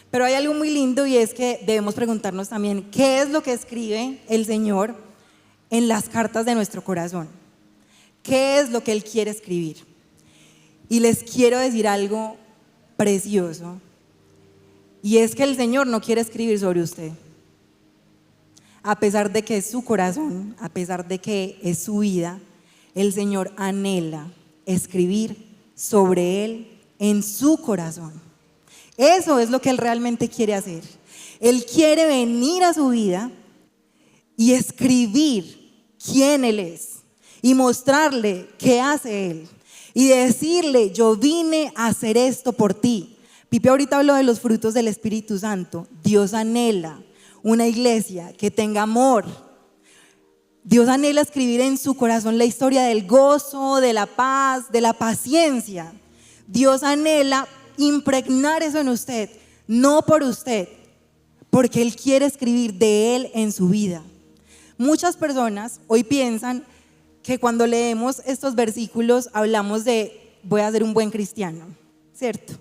Pero hay algo muy lindo y es que debemos preguntarnos también, ¿qué es lo que escribe el Señor en las cartas de nuestro corazón? ¿Qué es lo que Él quiere escribir? Y les quiero decir algo precioso, y es que el Señor no quiere escribir sobre usted. A pesar de que es su corazón, a pesar de que es su vida, el Señor anhela escribir sobre Él en su corazón. Eso es lo que Él realmente quiere hacer. Él quiere venir a su vida y escribir quién Él es y mostrarle qué hace Él y decirle, yo vine a hacer esto por ti. Pipe ahorita habló de los frutos del Espíritu Santo. Dios anhela una iglesia que tenga amor. Dios anhela escribir en su corazón la historia del gozo, de la paz, de la paciencia. Dios anhela impregnar eso en usted, no por usted, porque Él quiere escribir de Él en su vida. Muchas personas hoy piensan que cuando leemos estos versículos hablamos de voy a ser un buen cristiano, ¿cierto?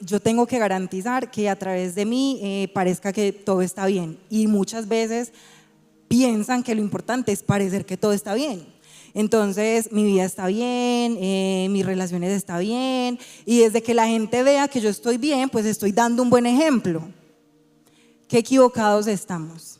Yo tengo que garantizar que a través de mí parezca que todo está bien, y muchas veces piensan que lo importante es parecer que todo está bien. Entonces mi vida está bien, mis relaciones están bien, y desde que la gente vea que yo estoy bien, pues estoy dando un buen ejemplo. Qué equivocados estamos,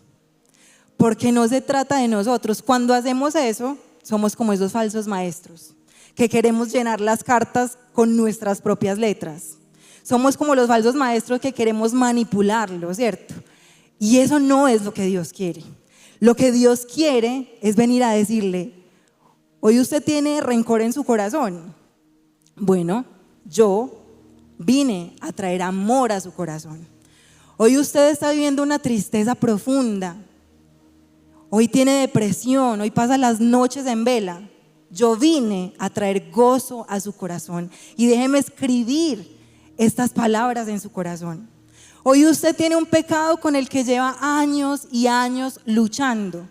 porque no se trata de nosotros. Cuando hacemos eso, somos como esos falsos maestros que queremos llenar las cartas con nuestras propias letras. Somos como los falsos maestros que queremos manipularlo, ¿cierto? Y eso no es lo que Dios quiere. Lo que Dios quiere es venir a decirle: hoy usted tiene rencor en su corazón. Bueno, yo vine a traer amor a su corazón. Hoy usted está viviendo una tristeza profunda. Hoy tiene depresión, hoy pasa las noches en vela. Yo vine a traer gozo a su corazón, y déjeme escribir estas palabras en su corazón. Hoy usted tiene un pecado con el que lleva años y años luchando.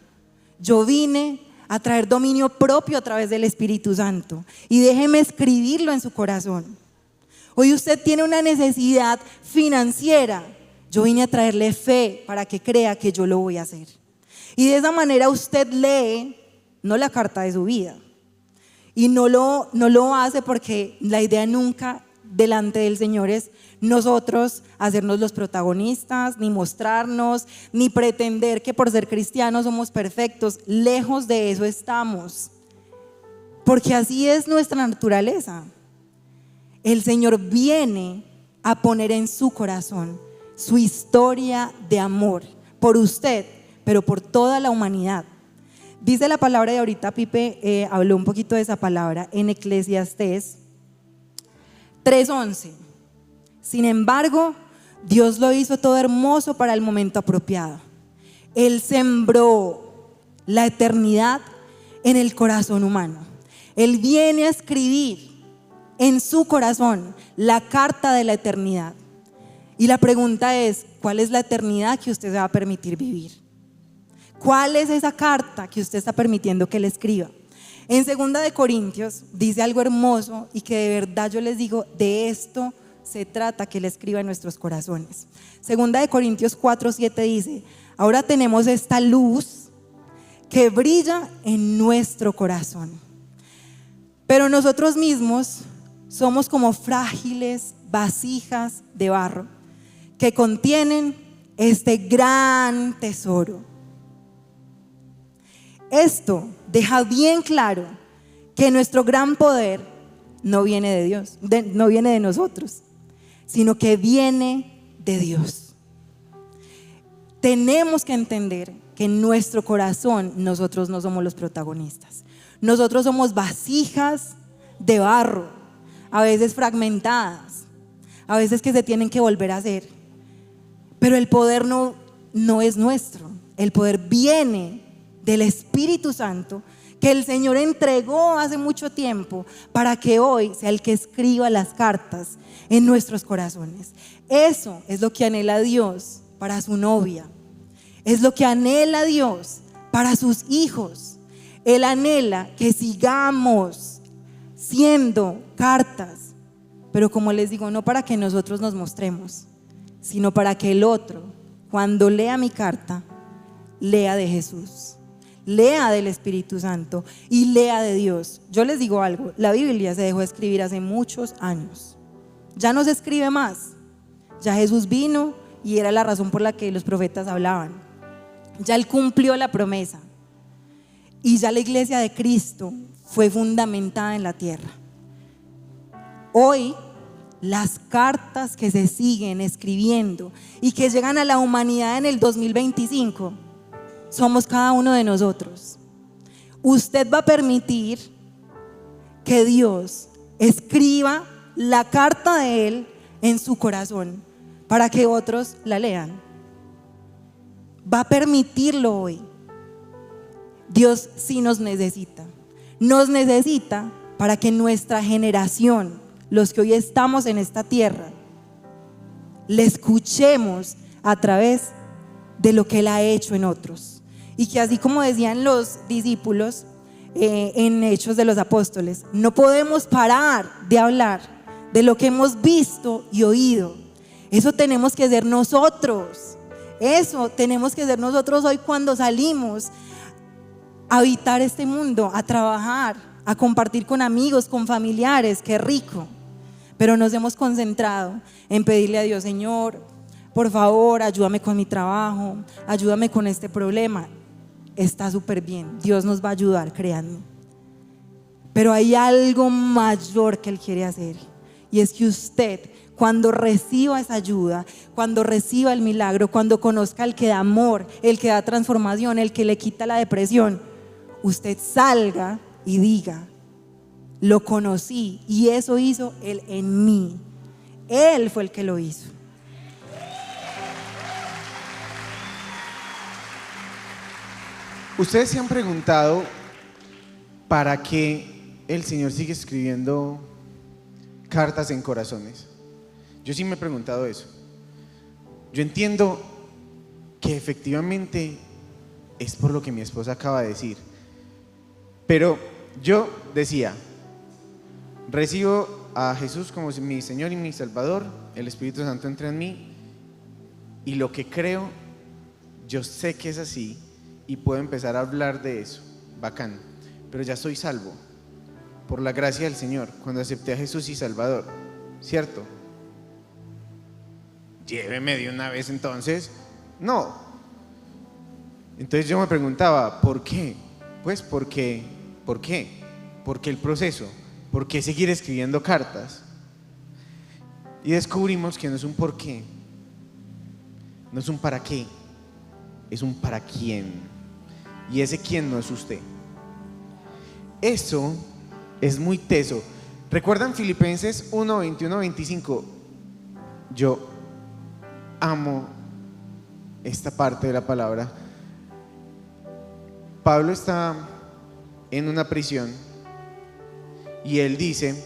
Yo vine a traer dominio propio a través del Espíritu Santo, y déjeme escribirlo en su corazón. Hoy usted tiene una necesidad financiera. Yo vine a traerle fe para que crea que yo lo voy a hacer. Y de esa manera usted lee no la carta de su vida, y no lo hace porque la idea nunca delante del Señor es nosotros hacernos los protagonistas, ni mostrarnos, ni pretender que por ser cristianos somos perfectos. Lejos de eso estamos, porque así es nuestra naturaleza. El Señor viene a poner en su corazón su historia de amor por usted, pero por toda la humanidad. Dice la palabra, de ahorita Pipe habló un poquito de esa palabra en Eclesiastés 3:11. Sin embargo, Dios lo hizo todo hermoso para el momento apropiado. Él sembró la eternidad en el corazón humano. Él viene a escribir en su corazón la carta de la eternidad. Y la pregunta es: ¿cuál es la eternidad que usted se va a permitir vivir? ¿Cuál es esa carta que usted está permitiendo que le escriba? En 2 de Corintios dice algo hermoso, y que de verdad yo les digo, de esto se trata, que le escriba en nuestros corazones. 2 de Corintios 4:7 dice: ahora tenemos esta luz que brilla en nuestro corazón, pero nosotros mismos somos como frágiles vasijas de barro que contienen este gran tesoro. Esto deja bien claro que nuestro gran poder no viene de Dios, no viene de nosotros, sino que viene de Dios. Tenemos que entender que en nuestro corazón nosotros no somos los protagonistas. Nosotros somos vasijas de barro, a veces fragmentadas, a veces que se tienen que volver a hacer. Pero el poder no es nuestro. El poder viene del Espíritu Santo, que el Señor entregó hace mucho tiempo para que hoy sea el que escriba las cartas en nuestros corazones. Eso es lo que anhela Dios para su novia. Es lo que anhela Dios para sus hijos. Él anhela que sigamos siendo cartas, pero como les digo, no para que nosotros nos mostremos, sino para que el otro, cuando lea mi carta, lea de Jesús, lea del Espíritu Santo y lea de Dios. Yo les digo algo: la Biblia se dejó de escribir hace muchos años. Ya no se escribe más. Ya Jesús vino y era la razón por la que los profetas hablaban. Ya Él cumplió la promesa, y ya la iglesia de Cristo fue fundamentada en la tierra. Hoy las cartas que se siguen escribiendo y que llegan a la humanidad en el 2025 somos cada uno de nosotros. Usted va a permitir que Dios escriba la carta de Él en su corazón para que otros la lean. Va a permitirlo hoy. Dios sí nos necesita. Nos necesita para que nuestra generación, los que hoy estamos en esta tierra, le escuchemos a través de lo que Él ha hecho en otros. Y que así como decían los discípulos, en Hechos de los Apóstoles. No podemos parar de hablar de lo que hemos visto y oído. Eso tenemos que ser nosotros. Eso tenemos que ser nosotros hoy cuando salimos a habitar este mundo, a trabajar, a compartir con amigos, con familiares. Qué rico. Pero nos hemos concentrado en pedirle a Dios: Señor, por favor, ayúdame con mi trabajo, ayúdame con este problema. Está súper bien, Dios nos va a ayudar, créanme. Pero hay algo mayor que Él quiere hacer, y es que usted, cuando reciba esa ayuda, cuando reciba el milagro, cuando conozca al que da amor, el que da transformación, el que le quita la depresión, usted salga y diga: lo conocí y eso hizo Él en mí. Él fue el que lo hizo. Ustedes se han preguntado para qué el Señor sigue escribiendo cartas en corazones. Yo sí me he preguntado eso. Yo entiendo que efectivamente es por lo que mi esposa acaba de decir, pero yo decía: recibo a Jesús como mi Señor y mi Salvador, el Espíritu Santo entra en mí, y lo que creo, yo sé que es así, y puedo empezar a hablar de eso, bacán, pero ya soy salvo por la gracia del Señor cuando acepté a Jesús y Salvador, ¿cierto? Lléveme de una vez entonces. No. Entonces yo me preguntaba: ¿por qué? Pues ¿por qué? ¿Por qué? ¿Por qué el proceso? ¿Por qué seguir escribiendo cartas? Y descubrimos que no es un por qué, no es un para qué, es un para quién. Y ese quién no es usted. Eso es muy teso. ¿Recuerdan Filipenses 1, 21, 25? Yo amo esta parte de la palabra. Pablo está en una prisión y él dice: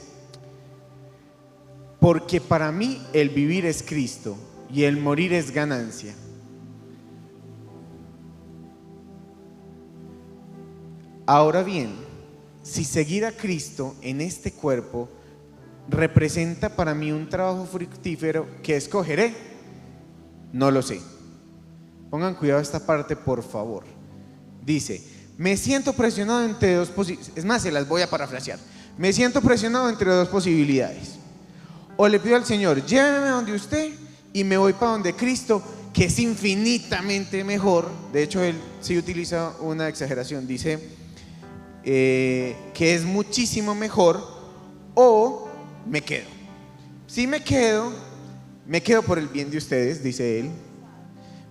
porque para mí el vivir es Cristo y el morir es ganancia. Ahora bien, si seguir a Cristo en este cuerpo representa para mí un trabajo fructífero, ¿qué escogeré? No lo sé. Pongan cuidado a esta parte, por favor. Dice: me siento presionado entre dos posibilidades. Es más, se las voy a parafrasear. Me siento presionado entre dos posibilidades. O le pido al Señor: lléveme donde usted, y me voy para donde Cristo, que es infinitamente mejor. De hecho, él sí utiliza una exageración. Dice que es muchísimo mejor. O me quedo. Si me quedo por el bien de ustedes, dice él.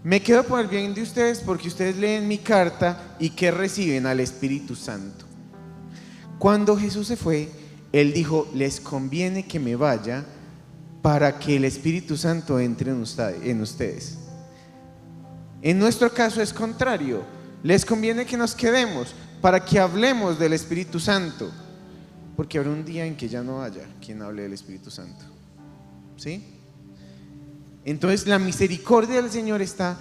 Me quedo por el bien de ustedes porque ustedes leen mi carta y que reciben al Espíritu Santo. Cuando Jesús se fue, Él dijo: les conviene que me vaya para que el Espíritu Santo entre en ustedes. En nuestro caso es contrario. Les conviene que nos quedemos para que hablemos del Espíritu Santo, porque habrá un día en que ya no haya quien hable del Espíritu Santo. ¿Sí? Entonces la misericordia del Señor está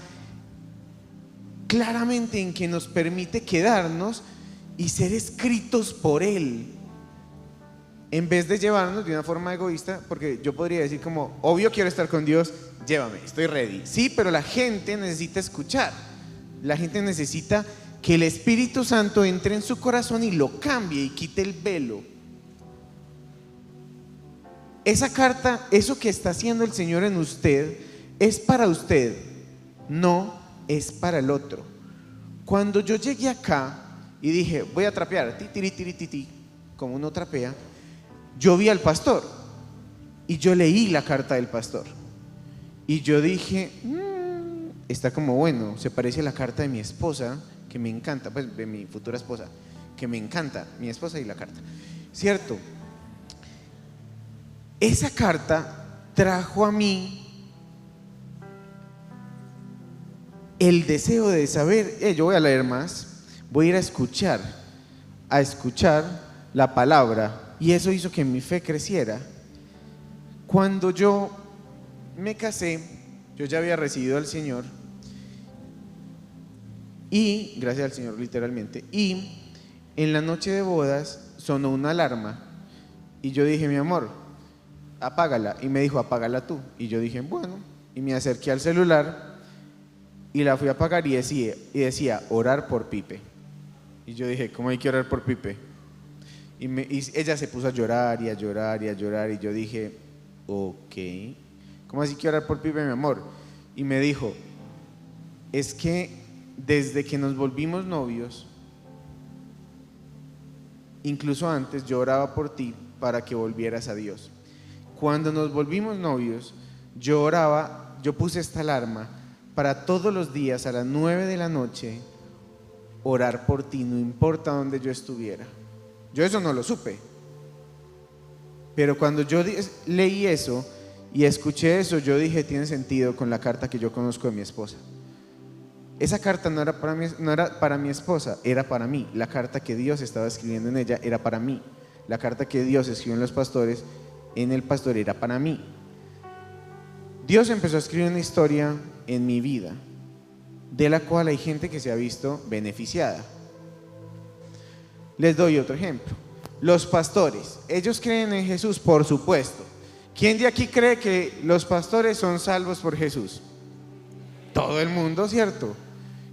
claramente en que nos permite quedarnos y ser escritos por Él, en vez de llevarnos de una forma egoísta. Porque yo podría decir como: obvio quiero estar con Dios, llévame, estoy ready. Sí, pero la gente necesita escuchar. La gente necesita que el Espíritu Santo entre en su corazón y lo cambie y quite el velo. Esa carta, eso que está haciendo el Señor en usted, es para usted, no es para el otro. Cuando yo llegué acá y dije: voy a trapear, como uno trapea, yo vi al pastor y yo leí la carta del pastor y yo dije: está como bueno, se parece a la carta de mi esposa, que me encanta, pues de mi futura esposa, que me encanta, mi esposa y la carta, ¿cierto? Esa carta trajo a mí el deseo de saber, yo voy a leer más, voy a ir a escuchar la palabra, y eso hizo que mi fe creciera. Cuando yo me casé, yo ya había recibido al Señor, y gracias al Señor literalmente, y en la noche de bodas sonó una alarma y yo dije, mi amor, apágala. Y me dijo, apágala tú. Y yo dije, bueno, y me acerqué al celular y la fui a apagar y decía orar por Pipe. Y yo dije, ¿cómo hay que orar por Pipe? Y ella se puso a llorar y a llorar y a llorar y yo dije, ok, ¿cómo así que orar por Pipe, mi amor? Y me dijo, es que desde que nos volvimos novios, incluso antes yo oraba por ti para que volvieras a Dios. Cuando nos volvimos novios, yo oraba, yo puse esta alarma para todos los días a las 9 de la noche orar por ti, no importa dónde yo estuviera. Yo eso no lo supe, pero cuando yo leí eso y escuché eso, yo dije, tiene sentido con la carta que yo conozco de mi esposa. Esa carta no era para mi esposa, era para mí. La carta que Dios estaba escribiendo en ella era para mí. La carta que Dios escribió en los pastores, en el pastor, era para mí. Dios empezó a escribir una historia en mi vida, de la cual hay gente que se ha visto beneficiada. Les doy otro ejemplo. Los pastores, ellos creen en Jesús, por supuesto. ¿Quién de aquí cree que los pastores son salvos por Jesús? Todo el mundo, ¿cierto?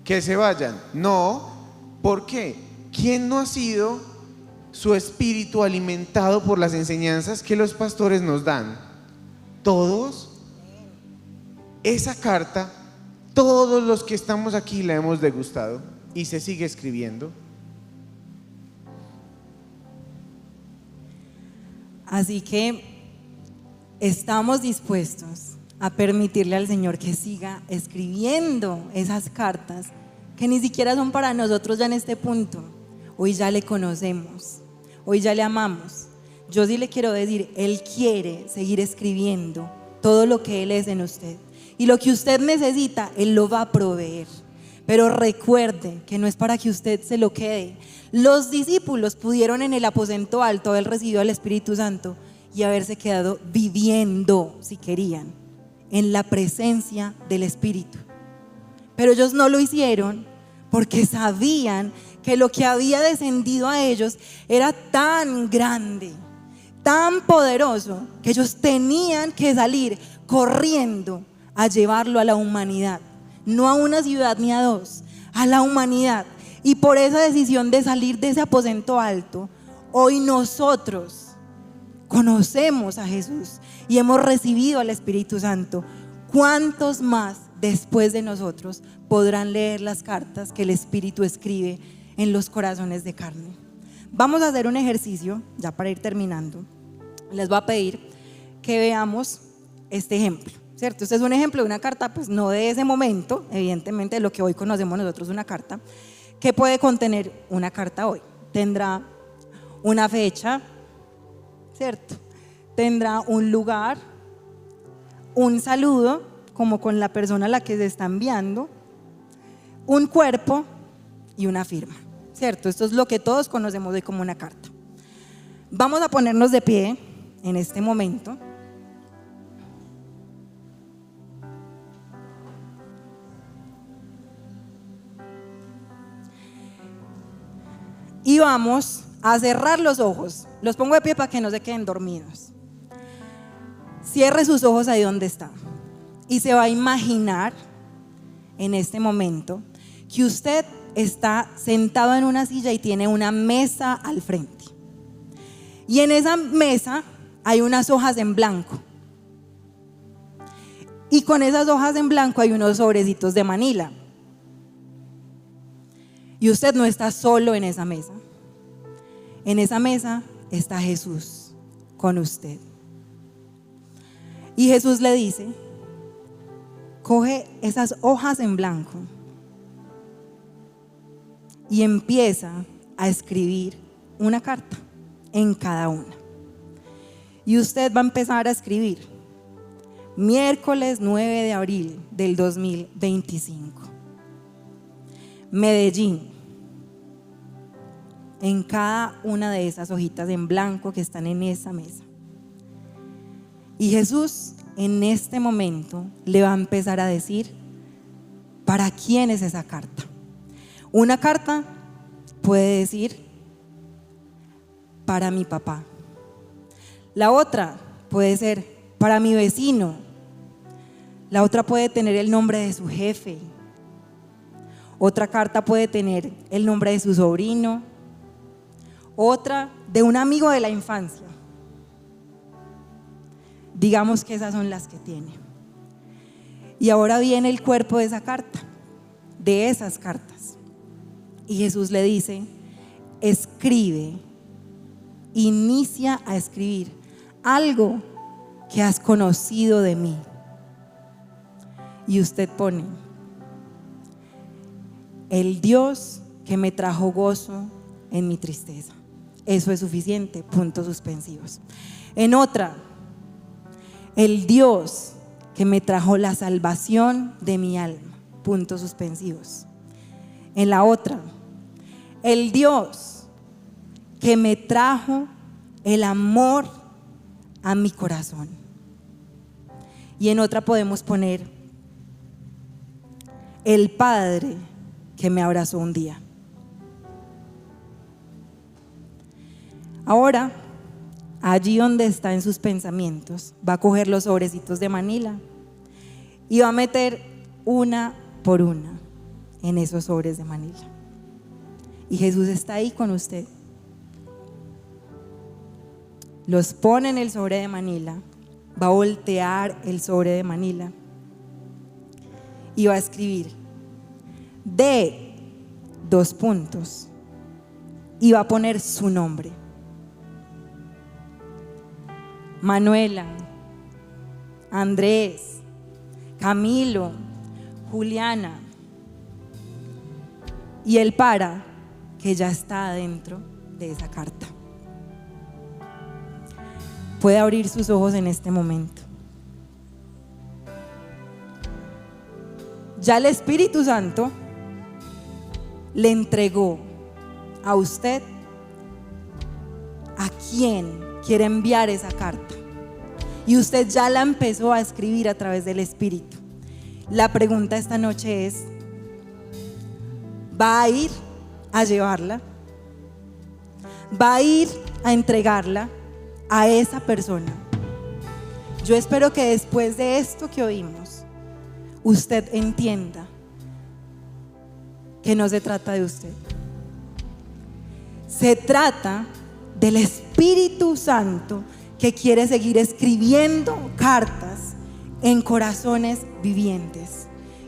Que se vayan. No, ¿por qué? ¿Quién no ha sido su espíritu alimentado por las enseñanzas que los pastores nos dan? Todos. Esa carta, todos los que estamos aquí la hemos degustado y se sigue escribiendo. Así que estamos dispuestos a permitirle al Señor que siga escribiendo esas cartas que ni siquiera son para nosotros ya en este punto. Hoy ya le conocemos, hoy ya le amamos. Yo sí le quiero decir, Él quiere seguir escribiendo todo lo que Él es en usted. Y lo que usted necesita, Él lo va a proveer. Pero recuerde que no es para que usted se lo quede. Los discípulos pudieron en el aposento alto haber recibido al Espíritu Santo y haberse quedado viviendo, si querían, en la presencia del Espíritu. Pero ellos no lo hicieron porque sabían que lo que había descendido a ellos era tan grande, tan poderoso, que ellos tenían que salir corriendo a llevarlo a la humanidad. No a una ciudad ni a dos, a la humanidad. Y por esa decisión de salir de ese aposento alto, hoy nosotros conocemos a Jesús y hemos recibido al Espíritu Santo. ¿Cuántos más después de nosotros podrán leer las cartas que el Espíritu escribe en los corazones de carne? Vamos a hacer un ejercicio, ya para ir terminando. Les voy a pedir que veamos este ejemplo, ¿cierto? Este es un ejemplo de una carta, pues no de ese momento, evidentemente de lo que hoy conocemos nosotros una carta. ¿Qué puede contener una carta hoy? Tendrá una fecha, ¿cierto? Tendrá un lugar, un saludo, como con la persona a la que se está enviando, un cuerpo y una firma, ¿cierto? Esto es lo que todos conocemos hoy como una carta. Vamos a ponernos de pie en este momento. Y vamos a cerrar los ojos. Los pongo de pie para que no se queden dormidos. Cierre sus ojos ahí donde está. Y se va a imaginar en este momento que usted está sentado en una silla y tiene una mesa al frente. Y en esa mesa hay unas hojas en blanco. Y con esas hojas en blanco hay unos sobrecitos de Manila. Y usted no está solo en esa mesa. En esa mesa está Jesús con usted. Y Jesús le dice, coge esas hojas en blanco y empieza a escribir una carta en cada una. Y usted va a empezar a escribir miércoles 9 de abril del 2025. Medellín. En cada una de esas hojitas en blanco que están en esa mesa. Y Jesús en este momento le va a empezar a decir para quién es esa carta. Una carta puede decir para mi papá. La otra puede ser para mi vecino. La otra puede tener el nombre de su jefe. Otra carta puede tener el nombre de su sobrino. Otra de un amigo de la infancia. Digamos que esas son las que tiene. Y ahora viene el cuerpo de esa carta, de esas cartas. Y Jesús le dice: escribe, inicia a escribir algo que has conocido de mí. Y usted pone: el Dios que me trajo gozo en mi tristeza. Eso es suficiente, puntos suspensivos. En otra: el Dios que me trajo la salvación de mi alma, puntos suspensivos. En la otra: el Dios que me trajo el amor a mi corazón. Y en otra podemos poner: el Padre que me abrazó un día. Ahora, allí donde está en sus pensamientos, va a coger los sobrecitos de Manila y va a meter una por una en esos sobres de Manila. Y Jesús está ahí con usted. Los pone en el sobre de Manila, va a voltear el sobre de Manila y va a escribir de 2 puntos y va a poner su nombre: Manuela, Andrés, Camilo, Juliana. Y él para, que ya está adentro de esa carta. Puede abrir sus ojos en este momento. Ya el Espíritu Santo le entregó a usted a quién quiere enviar esa carta. Y usted ya la empezó a escribir a través del Espíritu. La pregunta esta noche es: ¿va a ir a llevarla? ¿Va a ir a entregarla a esa persona? Yo espero que después de esto que oímos, usted entienda que no se trata de usted. Se trata del Espíritu Santo, que quiere seguir escribiendo cartas en corazones vivientes.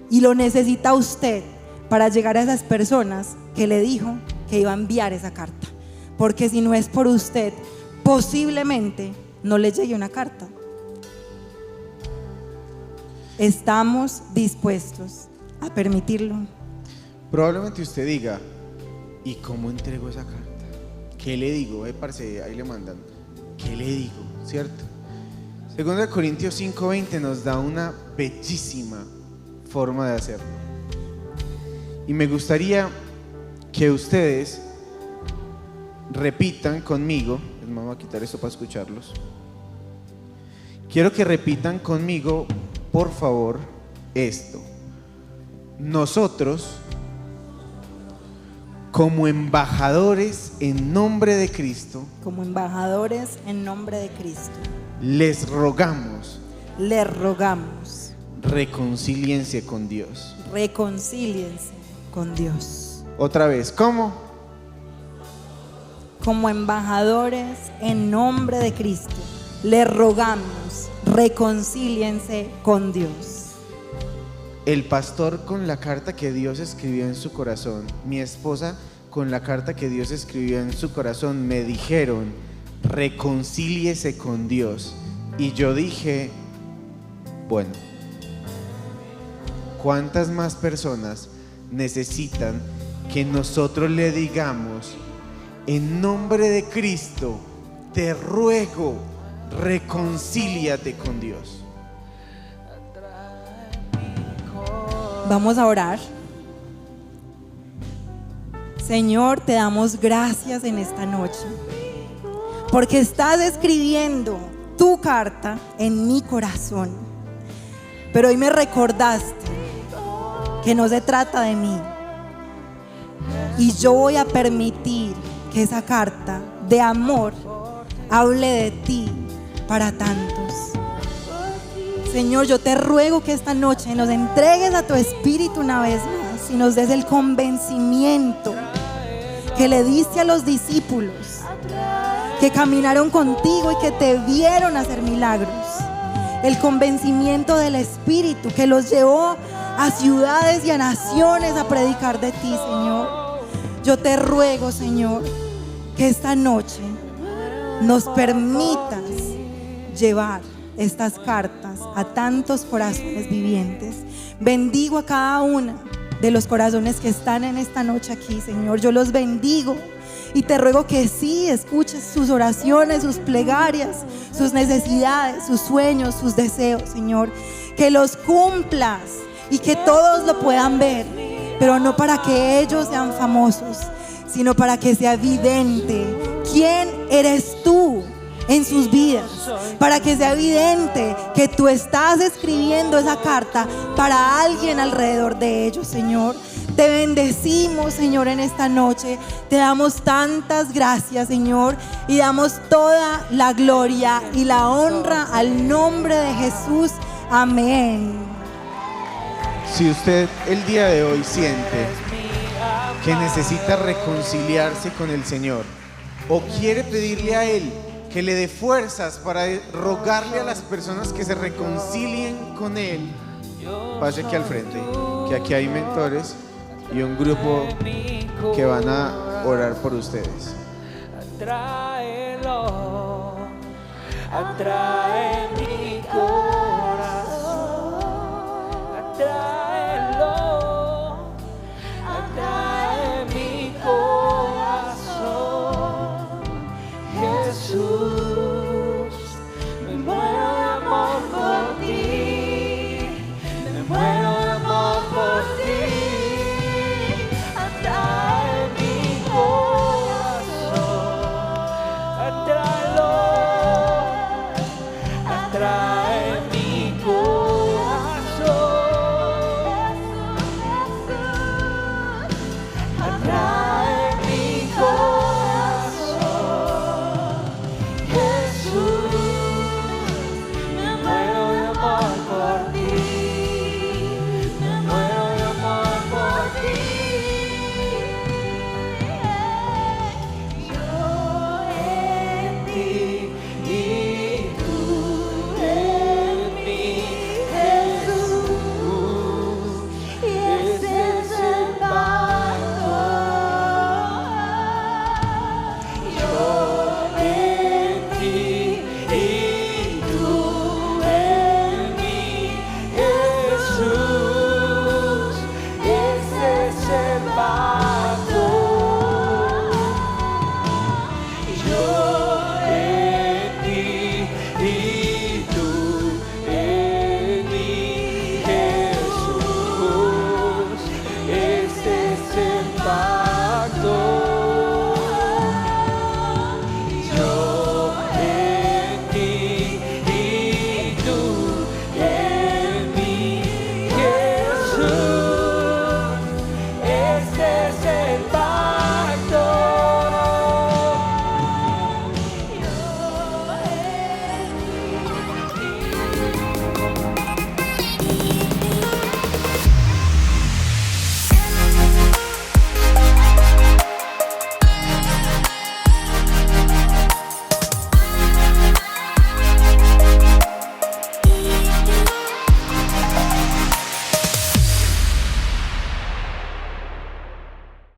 Y lo necesita usted para llegar a esas personas que le dijo que iba a enviar esa carta. Porque si no es por usted, posiblemente no le llegue una carta. ¿Estamos dispuestos a permitirlo? Probablemente usted diga: ¿y cómo entrego esa carta? ¿Qué le digo? Parce, ahí le mandan. ¿Qué le digo? ¿Cierto? 2 Corintios 5:20 nos da una bellísima forma de hacerlo. Y me gustaría que ustedes repitan conmigo. Me voy a quitar esto para escucharlos. Quiero que repitan conmigo, por favor, esto. Nosotros, como embajadores en nombre de Cristo, como embajadores en nombre de Cristo, les rogamos, reconcíliense con Dios. Reconcíliense con Dios. Otra vez, ¿cómo? Como embajadores en nombre de Cristo, les rogamos, reconcíliense con Dios. El pastor con la carta que Dios escribió en su corazón, mi esposa con la carta que Dios escribió en su corazón, me dijeron: reconcíliese con Dios. Y yo dije: bueno, ¿cuántas más personas necesitan que nosotros le digamos: en nombre de Cristo, te ruego, reconcíliate con Dios? Vamos a orar. Señor, te damos gracias en esta noche, porque estás escribiendo tu carta en mi corazón. Pero hoy me recordaste que no se trata de mí, y yo voy a permitir que esa carta de amor hable de ti para tantos. Señor, yo te ruego que esta noche nos entregues a tu Espíritu una vez más y nos des el convencimiento que le diste a los discípulos que caminaron contigo y que te vieron hacer milagros. El convencimiento del Espíritu que los llevó a ciudades y a naciones a predicar de ti, Señor. Yo te ruego, Señor, que esta noche nos permitas llevar estas cartas a tantos corazones vivientes. Bendigo a cada uno de los corazones que están en esta noche aquí, Señor. Yo los bendigo y te ruego que sí escuches sus oraciones, sus plegarias, sus necesidades, sus sueños, sus deseos, Señor. Que los cumplas y que todos lo puedan ver, pero no para que ellos sean famosos, sino para que sea evidente quién eres tú en sus vidas, para que sea evidente que tú estás escribiendo esa carta para alguien alrededor de ellos, Señor. Te bendecimos, Señor, en esta noche. Te damos tantas gracias, Señor, y damos toda la gloria y la honra al nombre de Jesús. Amén. Si usted el día de hoy siente que necesita reconciliarse con el Señor o quiere pedirle a Él que le dé fuerzas para rogarle a las personas que se reconcilien con Él, pase aquí al frente, que aquí hay mentores y un grupo que van a orar por ustedes. Atráelo, atráelo.